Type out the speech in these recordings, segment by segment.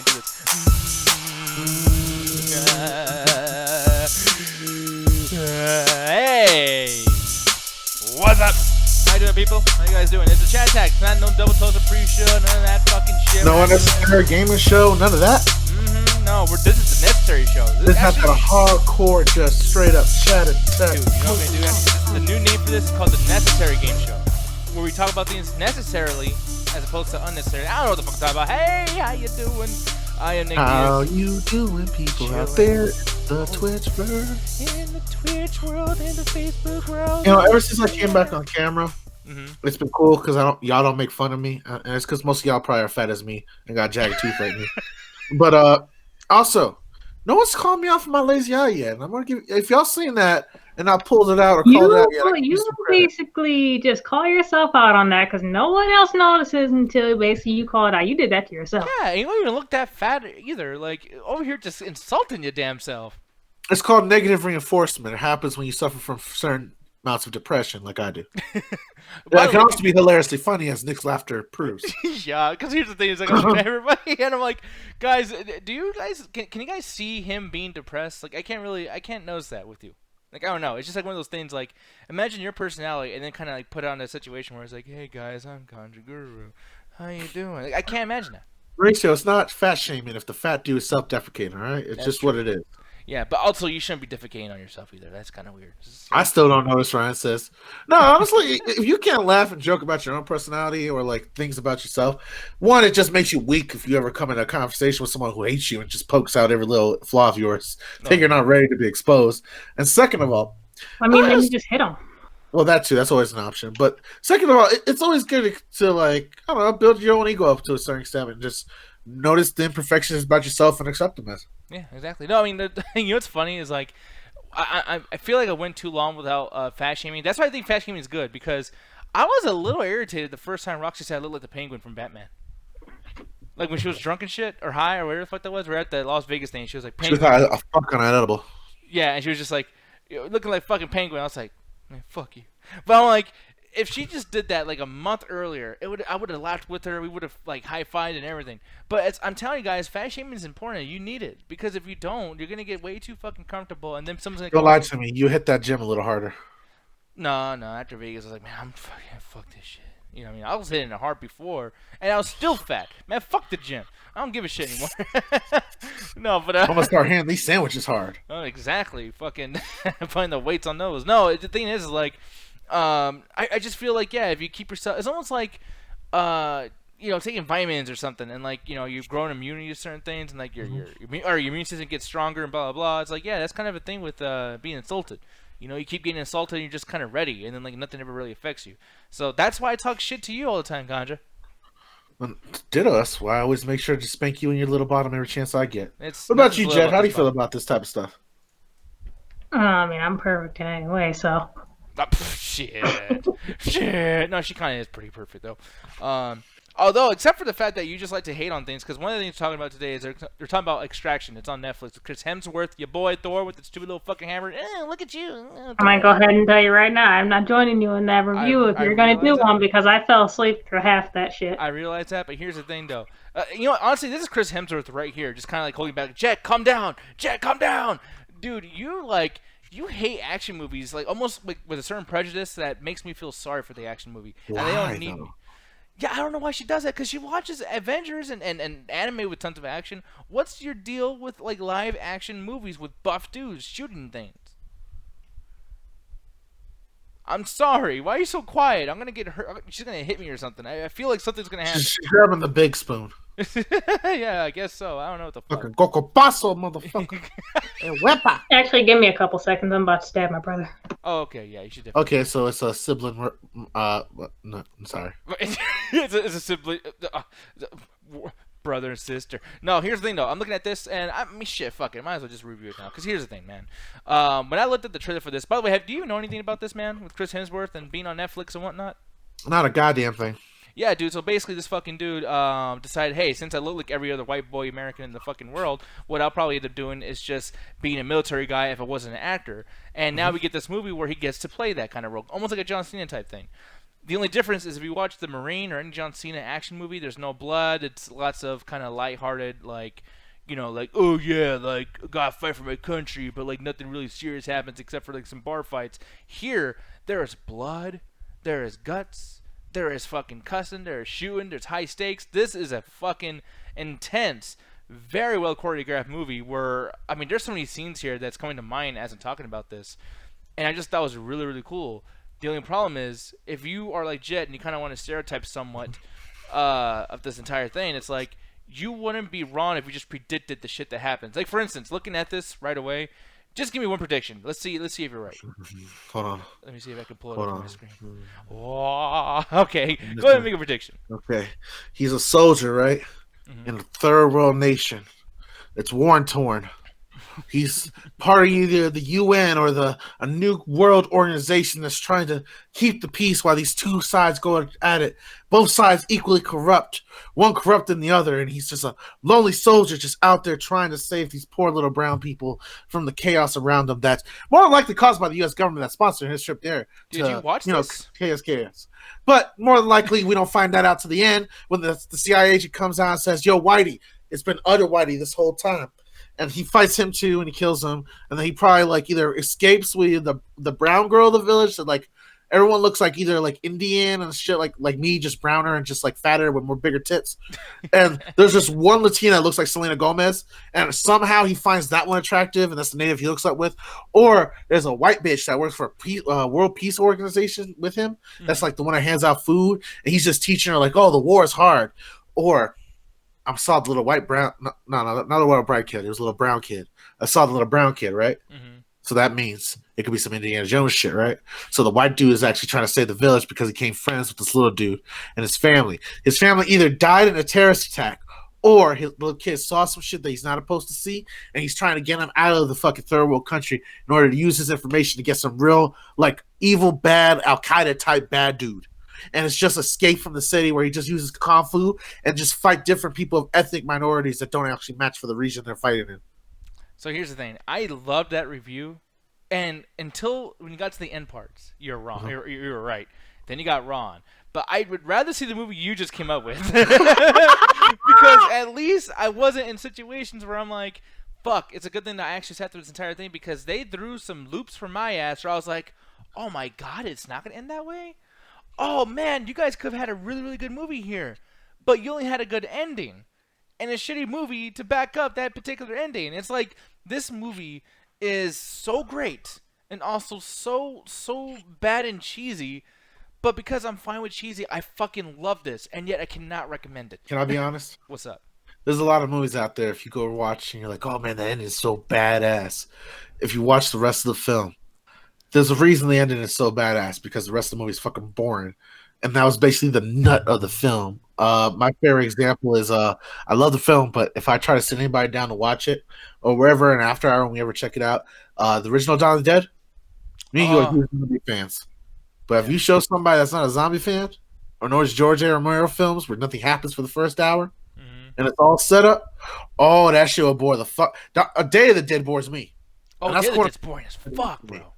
can't do this. Hey! What's up? How you doing, people? How you guys doing? It's a chat tag. It's not no double toast of pre-show, none of that fucking shit. No unnecessary gaming show, none of that. No, this is the necessary show. This has got a hardcore, just straight up chat attack. Dude, you know what I'm gonna do? The new name for this is called the Necessary Game Show, where we talk about things necessarily as opposed to unnecessary. I don't know what the fuck I'm talking about. Hey, how you doing? I am Nick. How you doing, people out there in the Twitch world? In the Twitch world, in the Facebook world. You know, ever since I came back on camera, it's been cool because y'all don't make fun of me, and it's because most of y'all probably are fat as me and got jagged teeth like me. But also, no one's called me out for my lazy eye yet. And I'm gonna give if y'all seen that and I pulled it out or called it out yet. You basically just call yourself out on that because no one else notices until basically you call it out. You did that to yourself. Yeah, you don't even look that fat either. Like over here, just insulting your damn self. It's called negative reinforcement. It happens when you suffer from certain amounts of depression, like I do. It can also be hilariously funny, as Nick's laughter proves. Yeah, because here's the thing: is like I'm looking at everybody, and I'm like, guys, do you guys can you guys see him being depressed? Like I can't notice that with you. Like I don't know. It's just like one of those things. Like imagine your personality, and then kind of like put it on a situation where it's like, hey guys, I'm Conjure Guru. How you doing? Like, I can't imagine that. Ratio, it's not fat shaming if the fat dude is self-deprecating. All right, it's That's just true. What it is. Yeah, but also you shouldn't be defecating on yourself either. That's kind of weird. I still don't know what Ryan says. No, honestly, if you can't laugh and joke about your own personality or like things about yourself, one, it just makes you weak if you ever come in a conversation with someone who hates you and just pokes out every little flaw of yours. Think you're not ready to be exposed. And second of all, I mean, maybe just hit them. Well, that too. That's always an option. But second of all, it's always good to like, I don't know, build your own ego up to a certain extent and just notice the imperfections about yourself and accept them as. Yeah, exactly. No, I mean, you know what's funny is like, I feel like I went too long without fat shaming. That's why I think fat shaming is good, because I was a little irritated the first time Roxy said I looked like the Penguin from Batman. Like when she was drunk and shit, or high, or whatever the fuck that was. We're at the Las Vegas thing. She was like, Penguin. She was high, a fucking edible. Yeah, and she was just like, looking like fucking Penguin. I was like, man, fuck you. But I'm like, if she just did that like a month earlier, I would have laughed with her. We would have like high-fived and everything. But I'm telling you guys, fat shaming is important. You need it, because if you don't, you're gonna get way too fucking comfortable, and then someone's gonna. Don't lie to me. You hit that gym a little harder. No. After Vegas, I was like, man, fuck this shit. You know what I mean? I was hitting it hard before, and I was still fat. Man, fuck the gym. I don't give a shit anymore. No, but I'm gonna start handing these sandwiches hard. Oh, exactly. Fucking putting the weights on those. No, the thing is like. I just feel like, yeah, if you keep yourself, it's almost like, taking vitamins or something, and like, you've grown immunity to certain things, and like your immune system gets stronger and blah blah blah. It's like, yeah, that's kind of a thing with being insulted. You keep getting insulted, and you're just kind of ready, and then like nothing ever really affects you. So that's why I talk shit to you all the time, Ganja. Ditto. That's why I always make sure to spank you in your little bottom every chance I get. What about you, Jet? How do you feel about this type of stuff? I mean, I'm perfect anyway, so. Shit. No, she kind of is pretty perfect though. Although, except for the fact that you just like to hate on things, because one of the things we're talking about today is they're talking about Extraction. It's on Netflix. Chris Hemsworth, your boy Thor with the stupid little fucking hammer. Look at you. I might go ahead and tell you right now, I'm not joining you in that review if you're going to do one, because I fell asleep through half that shit. I realize that, but here's the thing though. Honestly, this is Chris Hemsworth right here, just kind of like holding back. Jet, calm down. Jet, calm down. Dude, you hate action movies, like almost like with a certain prejudice that makes me feel sorry for the action movie. Why, and they don't need me. Yeah, I don't know why she does that, because she watches Avengers and anime with tons of action. What's your deal with like live action movies with buff dudes shooting things? I'm sorry. Why are you so quiet? I'm gonna get hurt. She's gonna hit me or something. I feel like something's gonna happen. She's grabbing the big spoon. Yeah, I guess so. I don't know what the fuck. Fucking Coco Paso, motherfucker. Wepa. Actually, give me a couple seconds. I'm about to stab my brother. Oh, okay. Yeah, you should definitely. Okay, so it's a sibling. No, I'm sorry. It's a sibling. Brother and sister. No, here's the thing though. I'm looking at this and shit, fuck it. Might as well just review it now. Because here's the thing, man. When I looked at the trailer for this, by the way, do you know anything about this, man? With Chris Hemsworth and being on Netflix and whatnot? Not a goddamn thing. Yeah, dude. So basically, this fucking dude decided, hey, since I look like every other white boy American in the fucking world, what I'll probably end up doing is just being a military guy if I wasn't an actor. And now we get this movie where he gets to play that kind of role, almost like a John Cena type thing. The only difference is if you watch the Marine or any John Cena action movie, there's no blood. It's lots of kind of lighthearted, like, like, oh yeah, like, gotta fight for my country, but like nothing really serious happens except for like some bar fights. Here, there is blood, there is guts, there is fucking cussing, there is shooting, there's high stakes. This is a fucking intense, very well choreographed movie where, I mean, there's so many scenes here that's coming to mind as I'm talking about this, and I just thought it was really, really cool. The only problem is, if you are like Jet and you kind of want to stereotype somewhat of this entire thing, it's like, you wouldn't be wrong if you just predicted the shit that happens. Like, for instance, looking at this right away, just give me one prediction. Let's see if you're right. Hold on. Let me see if I can pull it up on my screen. Oh, okay, go ahead and make a prediction. Okay. He's a soldier, right? In a third world nation. It's war-torn. He's part of either the UN or a new world organization that's trying to keep the peace while these two sides go at it. Both sides equally corrupt. One corrupt than the other, and he's just a lonely soldier just out there trying to save these poor little brown people from the chaos around them that's more likely caused by the U.S. government that's sponsoring his trip there. Did you watch this? Chaos. But more than likely, we don't find that out to the end when the CIA agent comes out and says, yo, Whitey, it's been utter Whitey this whole time. And he fights him too, and he kills him. And then he probably like either escapes with the brown girl of the village. So like everyone looks like either like Indian and shit, like me, just browner and just like fatter with more bigger tits. And there's just one Latina that looks like Selena Gomez, and somehow he finds that one attractive, and that's the native he looks up with. Or there's a white bitch that works for a World Peace Organization with him. That's like the one that hands out food, and he's just teaching her like, oh, the war is hard. Or I saw the little white brown, no, not a little bright kid. It was a little brown kid. I saw the little brown kid, right? So that means it could be some Indiana Jones shit, right? So the white dude is actually trying to save the village because he became friends with this little dude and his family. His family either died in a terrorist attack or his little kid saw some shit that he's not supposed to see, and he's trying to get him out of the fucking third world country in order to use his information to get some real, like, evil, bad, Al-Qaeda type bad dude. And it's just escape from the city where he just uses kung fu and just fight different people of ethnic minorities that don't actually match for the region they're fighting in. So here's the thing. I loved that review, and until when you got to the end parts, you're wrong. You were right. Then you got wrong. But I would rather see the movie you just came up with. Because at least I wasn't in situations where I'm like, fuck, it's a good thing that I actually sat through this entire thing, because they threw some loops from my ass where I was like, oh my god, it's not going to end that way? Oh man, you guys could have had a really, really good movie here, but you only had a good ending and a shitty movie to back up that particular ending. It's like, this movie is so great and also so bad and cheesy, but because I'm fine with cheesy, I fucking love this, and yet I cannot recommend it. Can I be honest? What's up? There's a lot of movies out there, if you go watch and you're like, oh man, the ending is so badass. If you watch the rest of the film, there's a reason the ending is so badass, because the rest of the movie is fucking boring. And that was basically the nut of the film. My favorite example is I love the film, but if I try to sit anybody down to watch it, or wherever, and after hour when we ever check it out, the original Dawn of the Dead, me and you are huge zombie fans. But if you show somebody that's not a zombie fan, or knows George A. Romero films where nothing happens for the first hour, and it's all set up, oh, that shit will bore the fuck. A Day of the Dead bores me. Oh, Day of the Dead's boring as fuck, bro.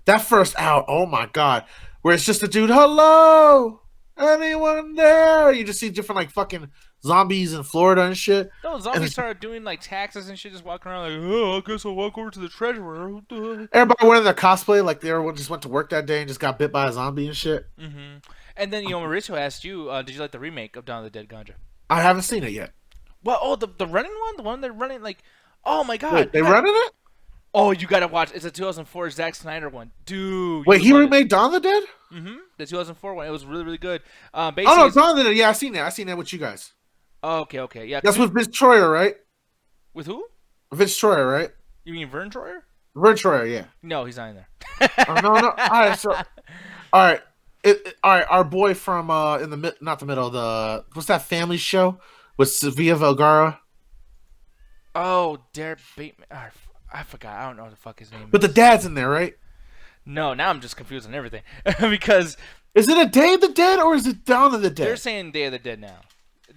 That first hour, oh my god, where it's just a dude, hello, anyone there? You just see different like fucking zombies in Florida and shit. No, zombies started doing like taxes and shit, just walking around like, oh, I guess I'll walk over to the treasurer. Everybody wearing their cosplay like everyone just went to work that day and just got bit by a zombie and shit. And then, Mauricio asked you, did you like the remake of Dawn of the Dead, Ganja? I haven't seen it yet. Well, oh, the running one? The one they're running like, oh my god. Wait, they running it? Oh, you gotta watch. It's a 2004 Zack Snyder one. Dude. Wait, he remade Dawn of the Dead? The 2004 one. It was really, really good. Basically, oh, no, Dawn of the Dead. Yeah, I seen that. I seen that with you guys. Oh, okay. Yeah. That's with Vince Troyer, right? With who? Vince Troyer, right? You mean Vern Troyer? Vern Troyer, yeah. No, he's not in there. No. All right, so... All right. Our boy from, not the middle, what's that family show? With Sofia Vergara? Oh, Derek Bateman. I forgot. I don't know what the fuck his name is. But the dad's in there, right? No, now I'm just confused on everything. Because... Is it a Day of the Dead or is it Dawn of the Dead? They're saying Day of the Dead now.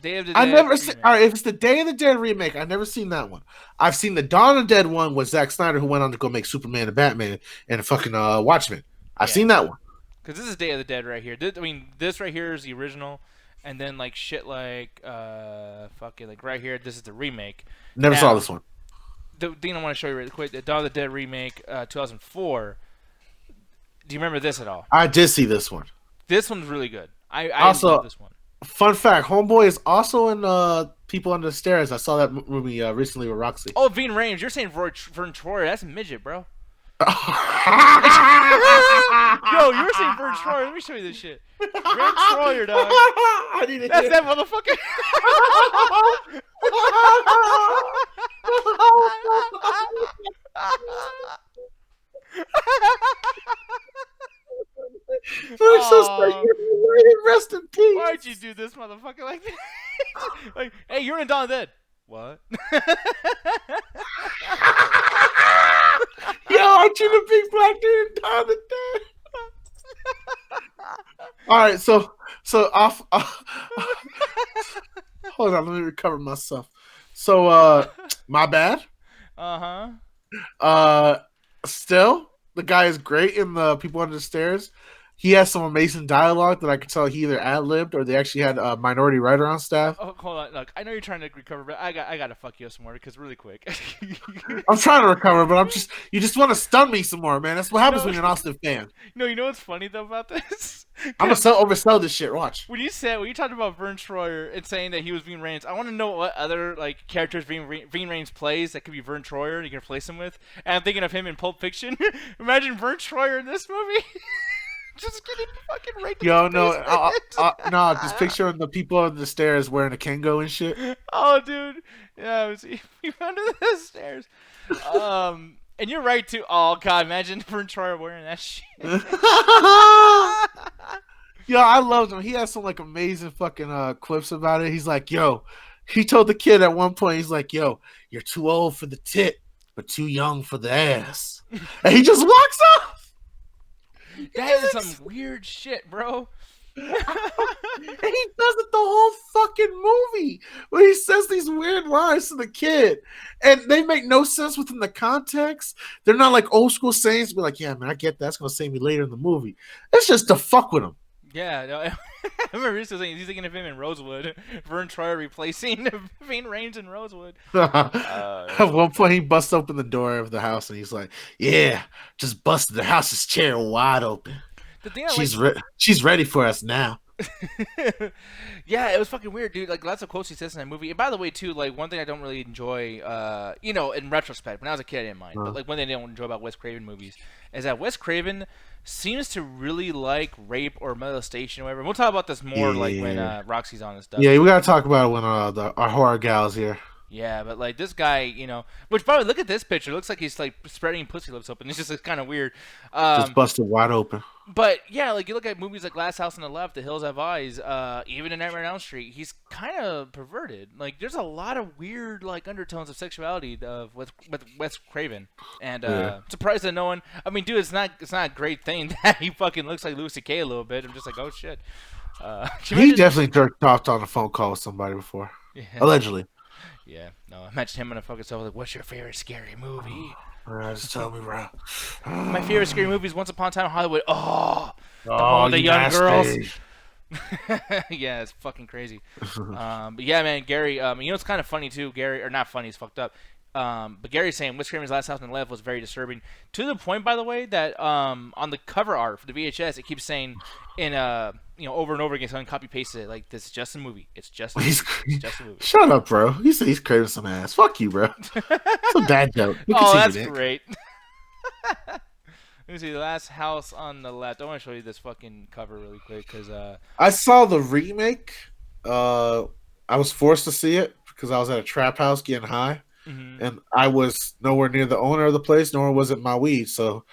Day of the Dead. I've never seen... All right, if it's the Day of the Dead remake, I've never seen that one. I've seen the Dawn of the Dead one with Zack Snyder, who went on to go make Superman and Batman and fucking Watchmen. I've seen that one. Because this is Day of the Dead right here. I mean, this right here is the original, and then like shit like fuck it, like right here, this is the remake. Never saw this one. The thing I want to show you really quick, the Dawn of the Dead remake, 2004. Do you remember this at all? I did see this one. This one's really good. I also love this one. Fun fact: Homeboy is also in People Under the Stairs. I saw that movie recently with Roxy. Oh, Veen Rames, you're saying Vern Troyer? That's a midget, bro. Yo, you were saying Vern Troyer. Let me show you this shit. Vern Troyer, dog. That's that motherfucker. Rest in peace. Why'd you do this, motherfucker, like that? Like, hey, you're in Dawn of the Dead. What? Yo, aren't you the big black dude in Dawn of the Dead? All right, so off. Hold on, let me recover myself. So, my bad. Still, the guy is great in the People Under the Stairs. He has some amazing dialogue that I could tell he either ad-libbed or they actually had a minority writer on staff. Oh, hold on. Look, I know you're trying to recover, but I got to fuck you up some more because really quick. I'm trying to recover, but you just want to stun me some more, man. That's what happens when you're an Austin fan. No, you know what's funny though about this? I'm gonna oversell this shit. Watch. When you talked about Vern Troyer and saying that he was Veen Rames, I want to know what other like characters Veen Rames plays that could be Vern Troyer. You can replace him with. And I'm thinking of him in Pulp Fiction. Imagine Vern Troyer in this movie. Just getting fucking right. Yo, no, just picturing the People Under the Stairs wearing a Kango and shit. Oh, dude, yeah, People Under the Stairs. And you're right too. Oh God, imagine Vern Troyer wearing that shit. Yo, I loved him. He has some like amazing fucking clips about it. He's like, yo, he told the kid at one point, he's like, yo, you're too old for the tit, but too young for the ass, and he just walks off. That is some weird shit, bro. And he does it the whole fucking movie where he says these weird lines to the kid and they make no sense within the context. They're not like old school sayings, but like, yeah, man, I get that's gonna save me later in the movie. It's just to fuck with him. Yeah, no, I remember he's thinking of him in Rosewood. Vern Troyer replacing Veen Rames in Rosewood. At one point, he busts open the door of the house and he's like, "Yeah, just busted the house's chair wide open. She's ready for us now." Yeah, it was fucking weird, dude. Like lots of quotes he says in that movie. And by the way, too, like one thing I don't really enjoy, in retrospect, when I was a kid, I didn't mind. But like one thing I don't enjoy about Wes Craven movies is that Wes Craven seems to really like rape or molestation or whatever. We'll talk about this more when Roxy's on and stuff. Yeah, we gotta talk about it when our horror gal's here. Yeah, but like this guy, which by the way, look at this picture. It looks like he's like spreading pussy lips open. It's just kind of weird. Just busted wide open. But yeah, like you look at movies like Last House on the Left, The Hills Have Eyes, even in Nightmare on Elm Street, he's kind of perverted. Like there's a lot of weird like undertones of sexuality with Wes Craven, and surprised that no one. I mean, dude, it's not a great thing that he fucking looks like Louis C.K. a little bit. I'm just like, oh shit. He definitely jerked off on a phone call with somebody before, allegedly. Yeah, no. Imagine him on a fucking cell like, "What's your favorite scary movie?" Just tell me, bro. My favorite scary movie is Once Upon a Time in Hollywood. The young girls. Yeah, it's fucking crazy. But yeah, man, Gary. It's kind of funny too. Gary, or not funny, it's fucked up. But Gary's saying Wes Craven's Last House on the Left was very disturbing, to the point, by the way, that on the cover art for the VHS, it keeps saying in over and over again, someone copy pasted it like, "This is just a movie. It's just a movie. It's just a movie." Shut up, bro. He said he's craving some ass. Fuck you, bro. It's a bad joke. Oh, that's great. Let me see. The Last House on the Left. I want to show you this fucking cover really quick because I saw the remake. I was forced to see it because I was at a trap house getting high. Mm-hmm. And I was nowhere near the owner of the place, nor was it my weed. So,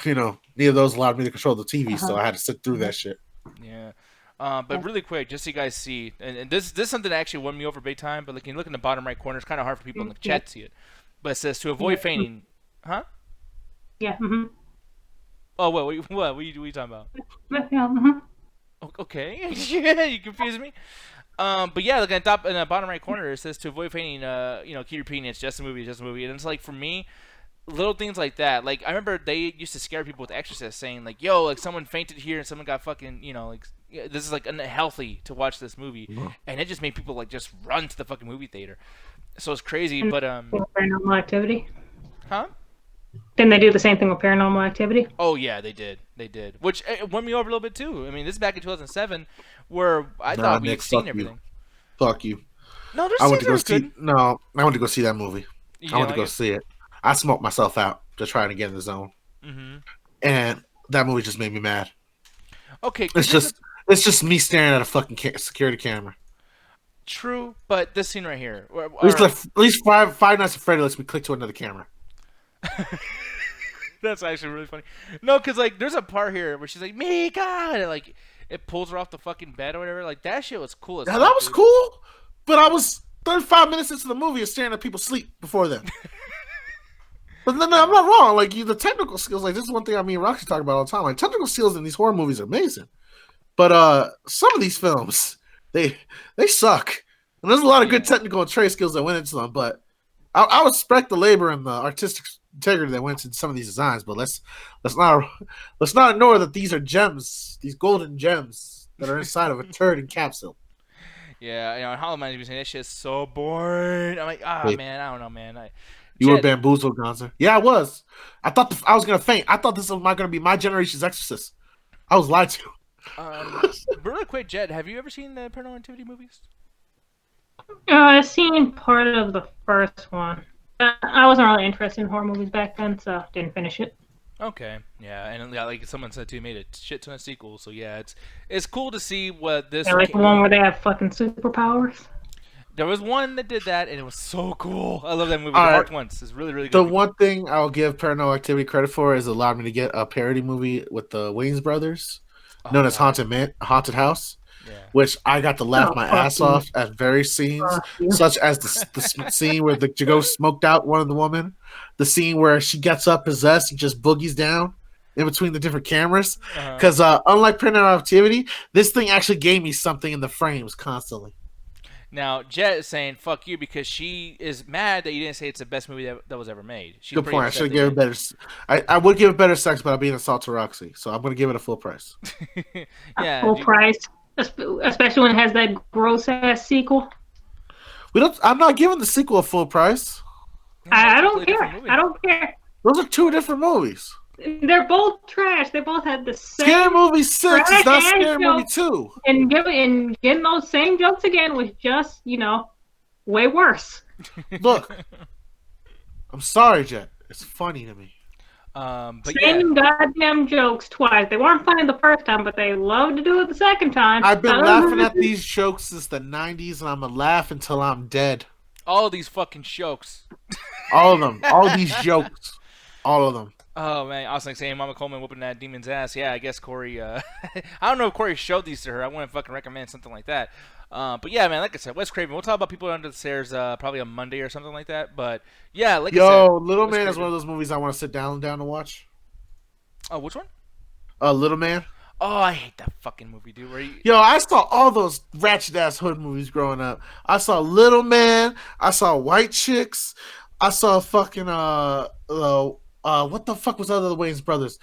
neither of those allowed me to control the TV. So I had to sit through that shit. Yeah. But really quick, just so you guys see, and this is something that actually won me over big time, but like, you look in the bottom right corner, it's kind of hard for people in the chat to see it. But it says, to avoid feigning. Huh? Yeah. Mm-hmm. Oh, what are you talking about? Mm-hmm. Okay. Yeah, you confused me. But yeah, look at in the bottom right corner, it says, to avoid feigning, keep repeating, it's just a movie, it's just a movie. And it's like, for me, little things like that. Like I remember they used to scare people with Exorcist, saying like, "Yo, like someone fainted here and someone got fucking, like this is like unhealthy to watch this movie," and it just made people like just run to the fucking movie theater. So it's crazy, And but Paranormal Activity. huh? Didn't they do the same thing with Paranormal Activity? Oh yeah, they did. They did, which won me over a little bit too. I mean, this is back in 2007, where I thought we Nick, had seen fuck everything. you. Fuck you. No, there's I went scenes to go that were see. good. No, I went to go see that movie. I went to like go it? see it. I smoked myself out to try to get in the zone, and that movie just made me mad. Okay, It's just me staring at a fucking security camera. true, but this scene right here, At least Five Nights at Freddy lets me click to another camera. that's actually really funny. No, because like there's a part here where she's like, "Mika," and like it pulls her off the fucking bed or whatever. Like that shit was cool as Yeah, fuck, that was dude. cool, but I was 35 minutes into the movie and staring at people sleep before them. But then I'm not wrong. Like the technical skills, like this is one thing I mean Roxy talk about all the time. Like technical skills in these horror movies are amazing. But some of these films, they suck. And there's a lot of good technical and trade skills that went into them, but I respect the labor and the artistic integrity that went into some of these designs. But let's not ignore that these are gems, these golden gems that are inside of a turd and capsule. Yeah, Hollow Man was saying that shit's so boring. I'm like, man, I don't know, man. You were bamboozled, Gonzo. Yeah, I was. I thought I was gonna faint. I thought this was gonna be my generation's Exorcist. I was lied to. Really quick, Jed, have you ever seen the Paranormal Activity movies? I've seen part of the first one. I wasn't really interested in horror movies back then, so didn't finish it. Okay, yeah, and like someone said too, made a shit ton of sequels. So yeah, it's cool to see what this. Yeah, like the one where they have fucking superpowers. There was one that did that, and it was so cool. I love that movie. All The right. Marked Once is really, really good. The one thing I'll give Paranormal Activity credit for is allowed me to get a parody movie with the Wayans brothers, known as Haunted House, which I got to laugh my ass off at various scenes, such as the scene where the ghost smoked out one of the women, the scene where she gets up possessed and just boogies down in between the different cameras. Because unlike Paranormal Activity, this thing actually gave me something in the frames constantly. Now, Jet is saying "fuck you" because she is mad that you didn't say it's the best movie that was ever made. She's Good point. I should give it better. I would give it better sex, but I'm being assault to Roxy, so I'm going to give it a full price. Yeah, full price, especially when it has that gross ass sequel. I'm not giving the sequel a full price. I don't care. I don't care. Those are two different movies. They're both trash. They both had the same. Scary Movie 6 is not Scary Movie 2. And getting those same jokes again was just, way worse. Look, I'm sorry, Jet. It's funny to me. But same goddamn jokes twice. They weren't funny the first time, but they loved to do it the second time. I've been laughing at these jokes since the 90s, and I'm going to laugh until I'm dead. All these fucking jokes. All of them. All these jokes. All of them. Oh man, I was like saying Mama Coleman whooping that demon's ass. Yeah, I guess Corey. I don't know if Corey showed these to her. I wouldn't fucking recommend something like that. But yeah, man, like I said, Wes Craven. We'll talk about People Under the Stairs probably on Monday or something like that. But yeah, like I said, Little Man is one of those movies I want to sit down to watch. Oh, which one? Little Man. Oh, I hate that fucking movie, dude. I saw all those ratchet ass hood movies growing up. I saw Little Man. I saw White Chicks. I saw fucking what the fuck was the other Wayans brothers?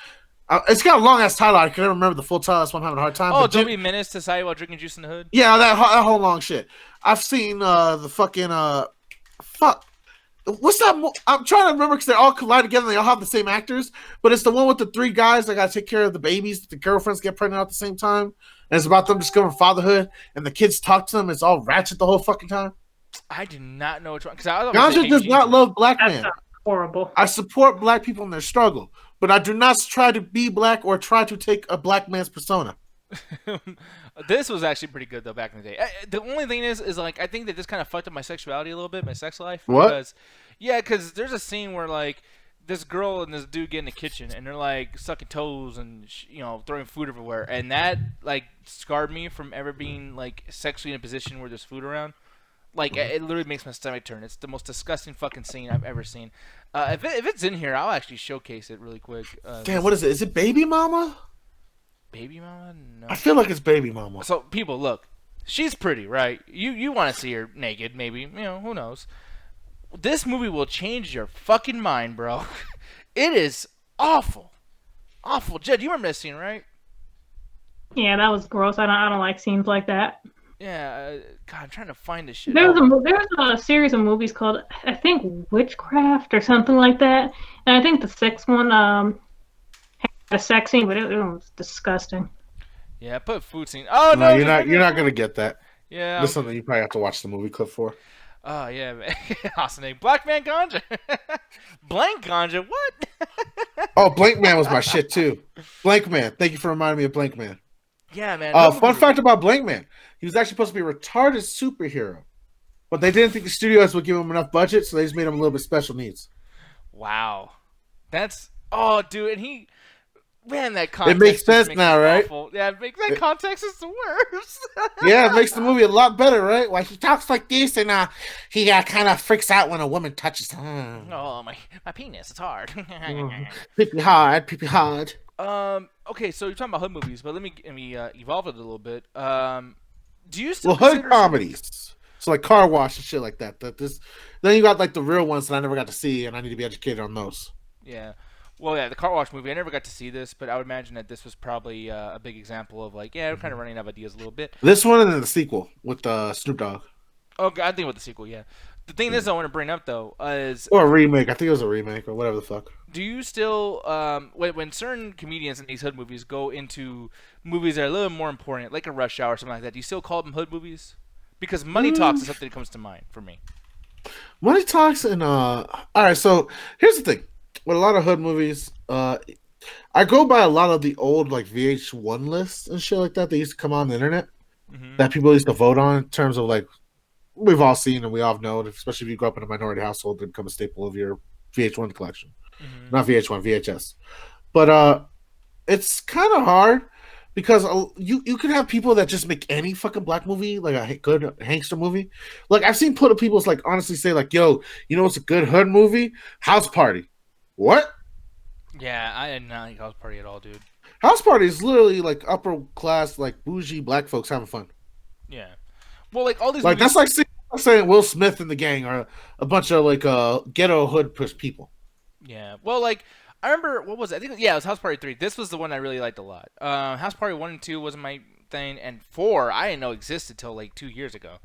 It's got a long ass title. I can't remember the full title. That's why I'm having a hard time. Oh, Don't Be Menace to Society While Drinking Juice in the Hood. Yeah, that whole long shit. I've seen the fucking fuck. What's that? I'm trying to remember because they all collide together. And they all have the same actors, but it's the one with the three guys that got to take care of the babies. The girlfriends get pregnant at the same time, and it's about them discovering fatherhood. And the kids talk to them. It's all ratchet the whole fucking time. I do not know which one. Because Ganja does not love black men. Horrible. I support black people in their struggle, but I do not try to be black or try to take a black man's persona. This was actually pretty good though back in the day. The only thing is like I think that this kind of fucked up my sexuality a little bit, my sex life. What? Because there's a scene where like this girl and this dude get in the kitchen and they're like sucking toes and throwing food everywhere, and that like scarred me from ever being like sexually in a position where there's food around. Like, it literally makes my stomach turn. It's the most disgusting fucking scene I've ever seen. If it's in here, I'll actually showcase it really quick. Damn, what is it? Is it Baby Mama? Baby Mama? No. I feel like it's Baby Mama. So, people, look. She's pretty, right? You want to see her naked, maybe. Who knows? This movie will change your fucking mind, bro. It is awful. Awful. Jed, you remember that scene, right? Yeah, that was gross. I don't like scenes like that. Yeah. God, I'm trying to find this shit. There's a series of movies called, I think, Witchcraft or something like that, and I think the sixth one had a sex scene, but it was disgusting. Yeah, put food scene. Oh No, no, you're not gonna get that. Yeah. This is something you probably have to watch the movie clip for. Oh yeah, man. Awesome. Black Man Ganja. Blank Ganja. What? Oh, Blank Man was my shit too. Blank Man. Thank you for reminding me of Blank Man. Yeah, man. Fun fact about Blank Man: he was actually supposed to be a retarded superhero, but they didn't think the studios would give him enough budget, so they just made him a little bit special needs. Wow. That's dude, and he. Man, that context. It makes sense now, right? Awful. Yeah, that context is the worst. Yeah, it makes the movie a lot better, right? Like he talks like this, and he kind of freaks out when a woman touches him. Oh my penis, it's hard. Pee hard. Okay, so you're talking about hood movies, but let me evolve it a little bit. Do you still hood comedies? So like Car Wash and shit like that. Then you got like the real ones that I never got to see, and I need to be educated on those. Yeah. Well, yeah, the Car Wash movie, I never got to see this, but I would imagine that this was probably a big example of, like, yeah, we're kind of running out of ideas a little bit. This one and then the sequel with Snoop Dogg. Oh, I think with the sequel, yeah. The thing is I want to bring up, though, is... Or a remake. I think it was a remake or whatever the fuck. Do you still... when certain comedians in these hood movies go into movies that are a little more important, like a Rush Hour or something like that, do you still call them hood movies? Because Money Talks is something that comes to mind for me. Money Talks and... Alright, so here's the thing. With a lot of hood movies, I go by a lot of the old like VH1 lists and shit like that. They used to come on the internet that people used to vote on in terms of like we've all seen and we all know, especially if you grew up in a minority household, it become a staple of your VH1 collection. Not VH1, VHS. But it's kind of hard because you can have people that just make any fucking black movie like a good gangster movie. Like I've seen people's like honestly say like, "Yo, you know what's a good hood movie? House Party." What? Yeah, I did not like House Party at all, dude. House Party is literally like upper class, like bougie black folks having fun. Yeah. Well, like all these like movies... that's like saying Will Smith and the gang are a bunch of like ghetto hood push people. Yeah. Well, like I remember what was it? I think it was House Party 3. This was the one I really liked a lot. House Party 1 and 2 wasn't my thing, and 4 I didn't know existed till like 2 years ago.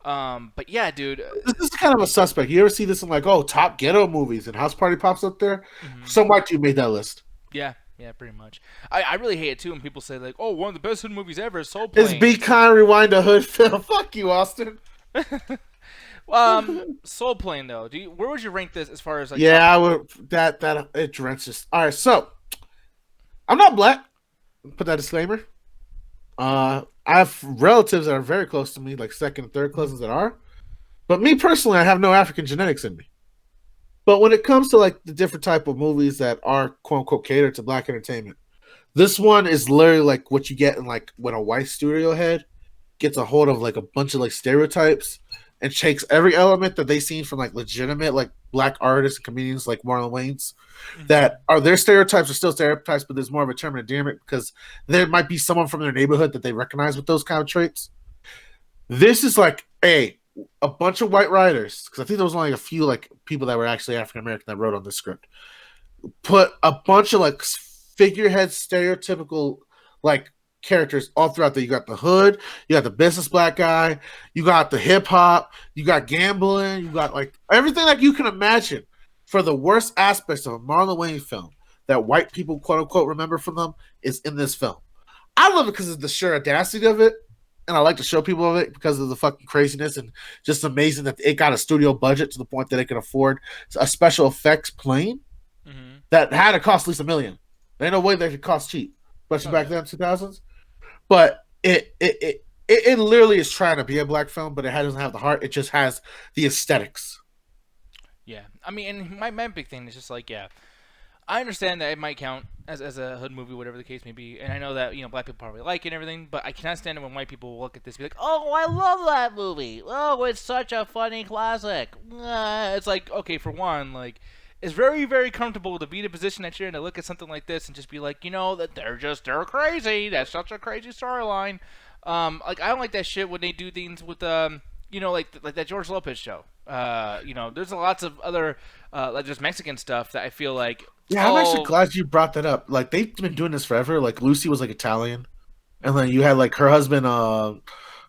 But yeah, dude. This is kind of a suspect. You ever see this in like, top ghetto movies and House Party pops up there? Some white dude made that list. Yeah, pretty much. I really hate it too when people say like, "Oh, one of the best hood movies ever is Soul Plane." It's Be Kind, Rewind a Hood film. Fuck you, Austin. Soul Plane though. Where would you rank this as far as like? Yeah, I would. That it drenches. All right, so I'm not black. Put that disclaimer. I have relatives that are very close to me, like second and third cousins that are. But me personally, I have no African genetics in me. But when it comes to like the different type of movies that are quote unquote catered to black entertainment, this one is literally like what you get in like when a white studio head gets a hold of like a bunch of like stereotypes and takes every element that they seen from like legitimate like black artists and comedians like Marlon Wayans that are their stereotypes are still stereotypes, but there's more of a term of endearment because there might be someone from their neighborhood that they recognize with those kind of traits. This is like a bunch of white writers, because I think there was only a few like people that were actually African American that wrote on this script, put a bunch of like figurehead stereotypical like characters all throughout there. You got the hood, you got the business black guy, you got the hip hop, you got gambling, you got like everything like you can imagine for the worst aspects of a Marlon Wayans film that white people quote unquote remember from them is in this film. I love it because of the sheer audacity of it, and I like to show people of it because of the fucking craziness and just amazing that it got a studio budget to the point that it can afford a special effects plane that had to cost at least $1 million. There ain't no way they could cost cheap, especially back then, 2000s. But it literally is trying to be a black film, but it doesn't have the heart. It just has the aesthetics. Yeah, I mean, and my big thing is just like, yeah, I understand that it might count as a hood movie, whatever the case may be, and I know that black people probably like it and everything, but I cannot stand it when white people look at this and be like, "Oh, I love that movie. Oh, it's such a funny classic." It's like, okay, for one, like, it's very, very comfortable to be in a position that you're in to look at something like this and just be like, that they're crazy. That's such a crazy storyline. Like, I don't like that shit when they do things with like that George Lopez show. There's lots of other like just Mexican stuff that I feel like. Yeah, I'm actually glad you brought that up. Like they've been doing this forever. Like Lucy was like Italian, and then you had like her husband. I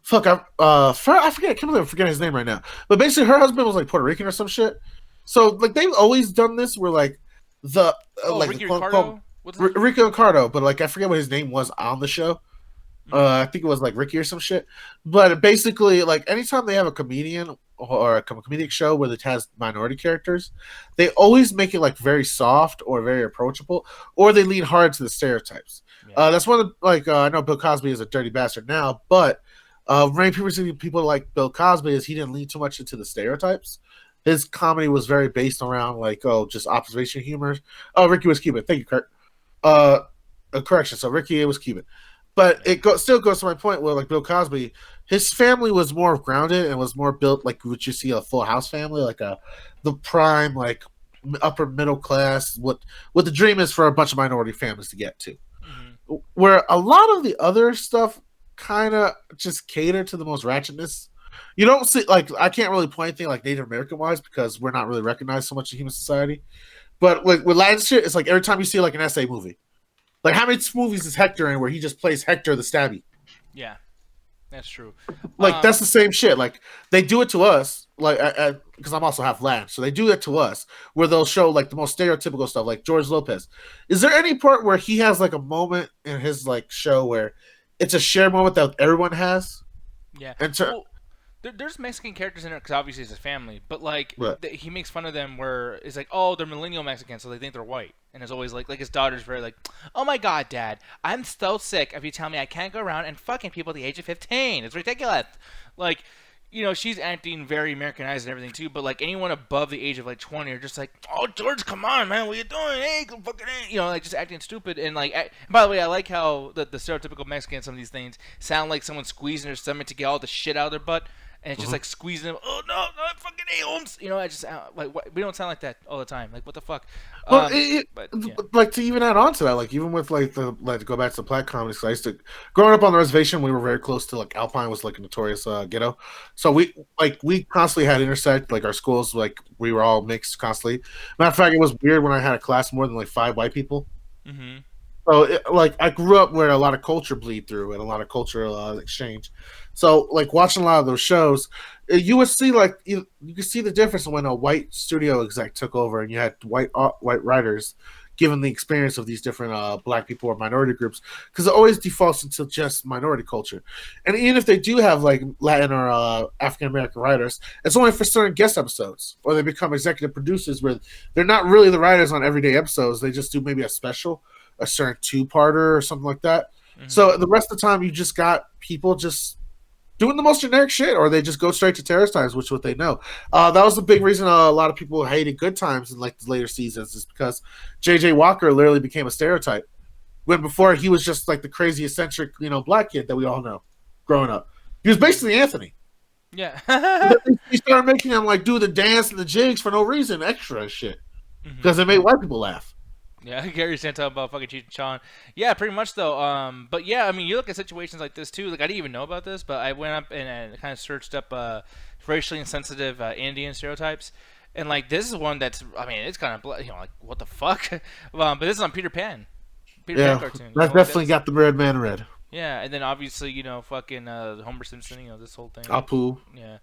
forget. I can't believe I'm forgetting his name right now. But basically, her husband was like Puerto Rican or some shit. So like they've always done this where like the Ricky Ricardo. Ricky Ricardo, but like I forget what his name was on the show. I think it was like Ricky or some shit. But basically, like anytime they have a comedian or a comedic show where it has minority characters, they always make it like very soft or very approachable, or they lean hard to the stereotypes. Yeah. That's one of I know Bill Cosby is a dirty bastard now, but many people like Bill Cosby is he didn't lean too much into the stereotypes. His comedy was very based around just observation humor. Oh, Ricky was Cuban. Thank you, Kurt. Correction. So Ricky was Cuban. But it still goes to my point where, like Bill Cosby, his family was more grounded and was more built like what you see a Full House family, like the prime, like upper middle class. What the dream is for a bunch of minority families to get to, where a lot of the other stuff kind of just cater to the most ratchetness. You don't see I can't really point anything like Native American wise because we're not really recognized so much in human society. But with Latin shit, it's like every time you see like an essay movie. Like, how many movies is Hector in where he just plays Hector the Stabby? Yeah, that's true. That's the same shit. Like, they do it to us, because I'm also half Latin, so they do it to us, where they'll show, like, the most stereotypical stuff, like George Lopez. Is there any part where he has, like, a moment in his, like, show where it's a shared moment that everyone has? Yeah. There's Mexican characters in it because obviously it's a family, but he makes fun of them where it's like, oh, they're millennial Mexicans, so they think they're white, and it's always like his daughter's very like, oh my god, Dad, I'm so sick of you telling me I can't go around and fucking people at the age of 15. It's ridiculous. Like, she's acting very Americanized and everything too, but like anyone above the age of like 20 are just like, oh, George, come on, man, what you doing? Hey, go fucking, like just acting stupid. And like, by the way, I like how the stereotypical Mexican, some of these things sound like someone squeezing their stomach to get all the shit out of their butt. And it's just like squeezing them. Oh no, fucking Holmes! I just we don't sound like that all the time. Like what the fuck? Well, like to even add on to that, like even with to go back to the black comedy. So I used to growing up on the reservation, we were very close to like Alpine was like a notorious ghetto. So we constantly had intersect like our schools, like we were all mixed constantly. Matter of fact, it was weird when I had a class more than like 5 white people. Mm-hmm. So I grew up where a lot of culture bleed through and a lot of cultural exchange. So like watching a lot of those shows, you would see like you could see the difference when a white studio exec took over and you had white writers given the experience of these different black people or minority groups, because it always defaults into just minority culture. And even if they do have like Latin or African American writers, it's only for certain guest episodes, or they become executive producers where they're not really the writers on everyday episodes. They just do maybe a special, a certain 2-parter or something like that. Mm-hmm. So the rest of the time you just got people just doing the most generic shit, or they just go straight to terrorist times, which is what they know. That was the big reason a lot of people hated Good Times in like the later seasons, is because J.J. Walker literally became a stereotype, when before he was just like the crazy eccentric black kid that we all know growing up. He was basically Anthony. Yeah. He started making him like do the dance and the jigs for no reason, extra shit, because it made white people laugh. Yeah, Gary Santel about fucking Cheech and Chong. Yeah, pretty much though. But yeah, I mean, you look at situations like this too. Like I didn't even know about this, but I went up and kind of searched up racially insensitive Indian stereotypes, and like this is one that's, I mean, it's kind of like what the fuck. But this is on Peter Pan. Pan cartoon. That definitely got the red man red. Yeah, and then obviously fucking Homer Simpson. This whole thing. Apu. Yeah.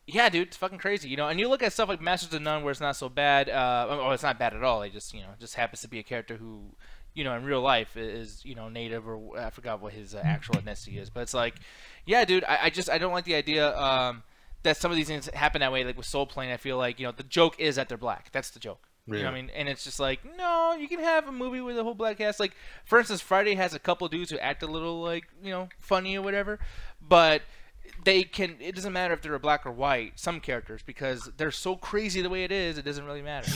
Yeah, dude, it's fucking crazy, and you look at stuff like Masters of None, where it's not so bad. It's not bad at all. It just, just happens to be a character who, in real life is, native, or I forgot what his actual ethnicity is. But it's like, yeah, dude, I don't like the idea that some of these things happen that way. Like with Soul Plane, I feel like, the joke is that they're black. That's the joke. Yeah. You know what I mean? And it's just like, no, you can have a movie with a whole black cast. Like, for instance, Friday has a couple dudes who act a little like, funny or whatever, but it doesn't matter if they're black or white, some characters, because they're so crazy the way it is, it doesn't really matter.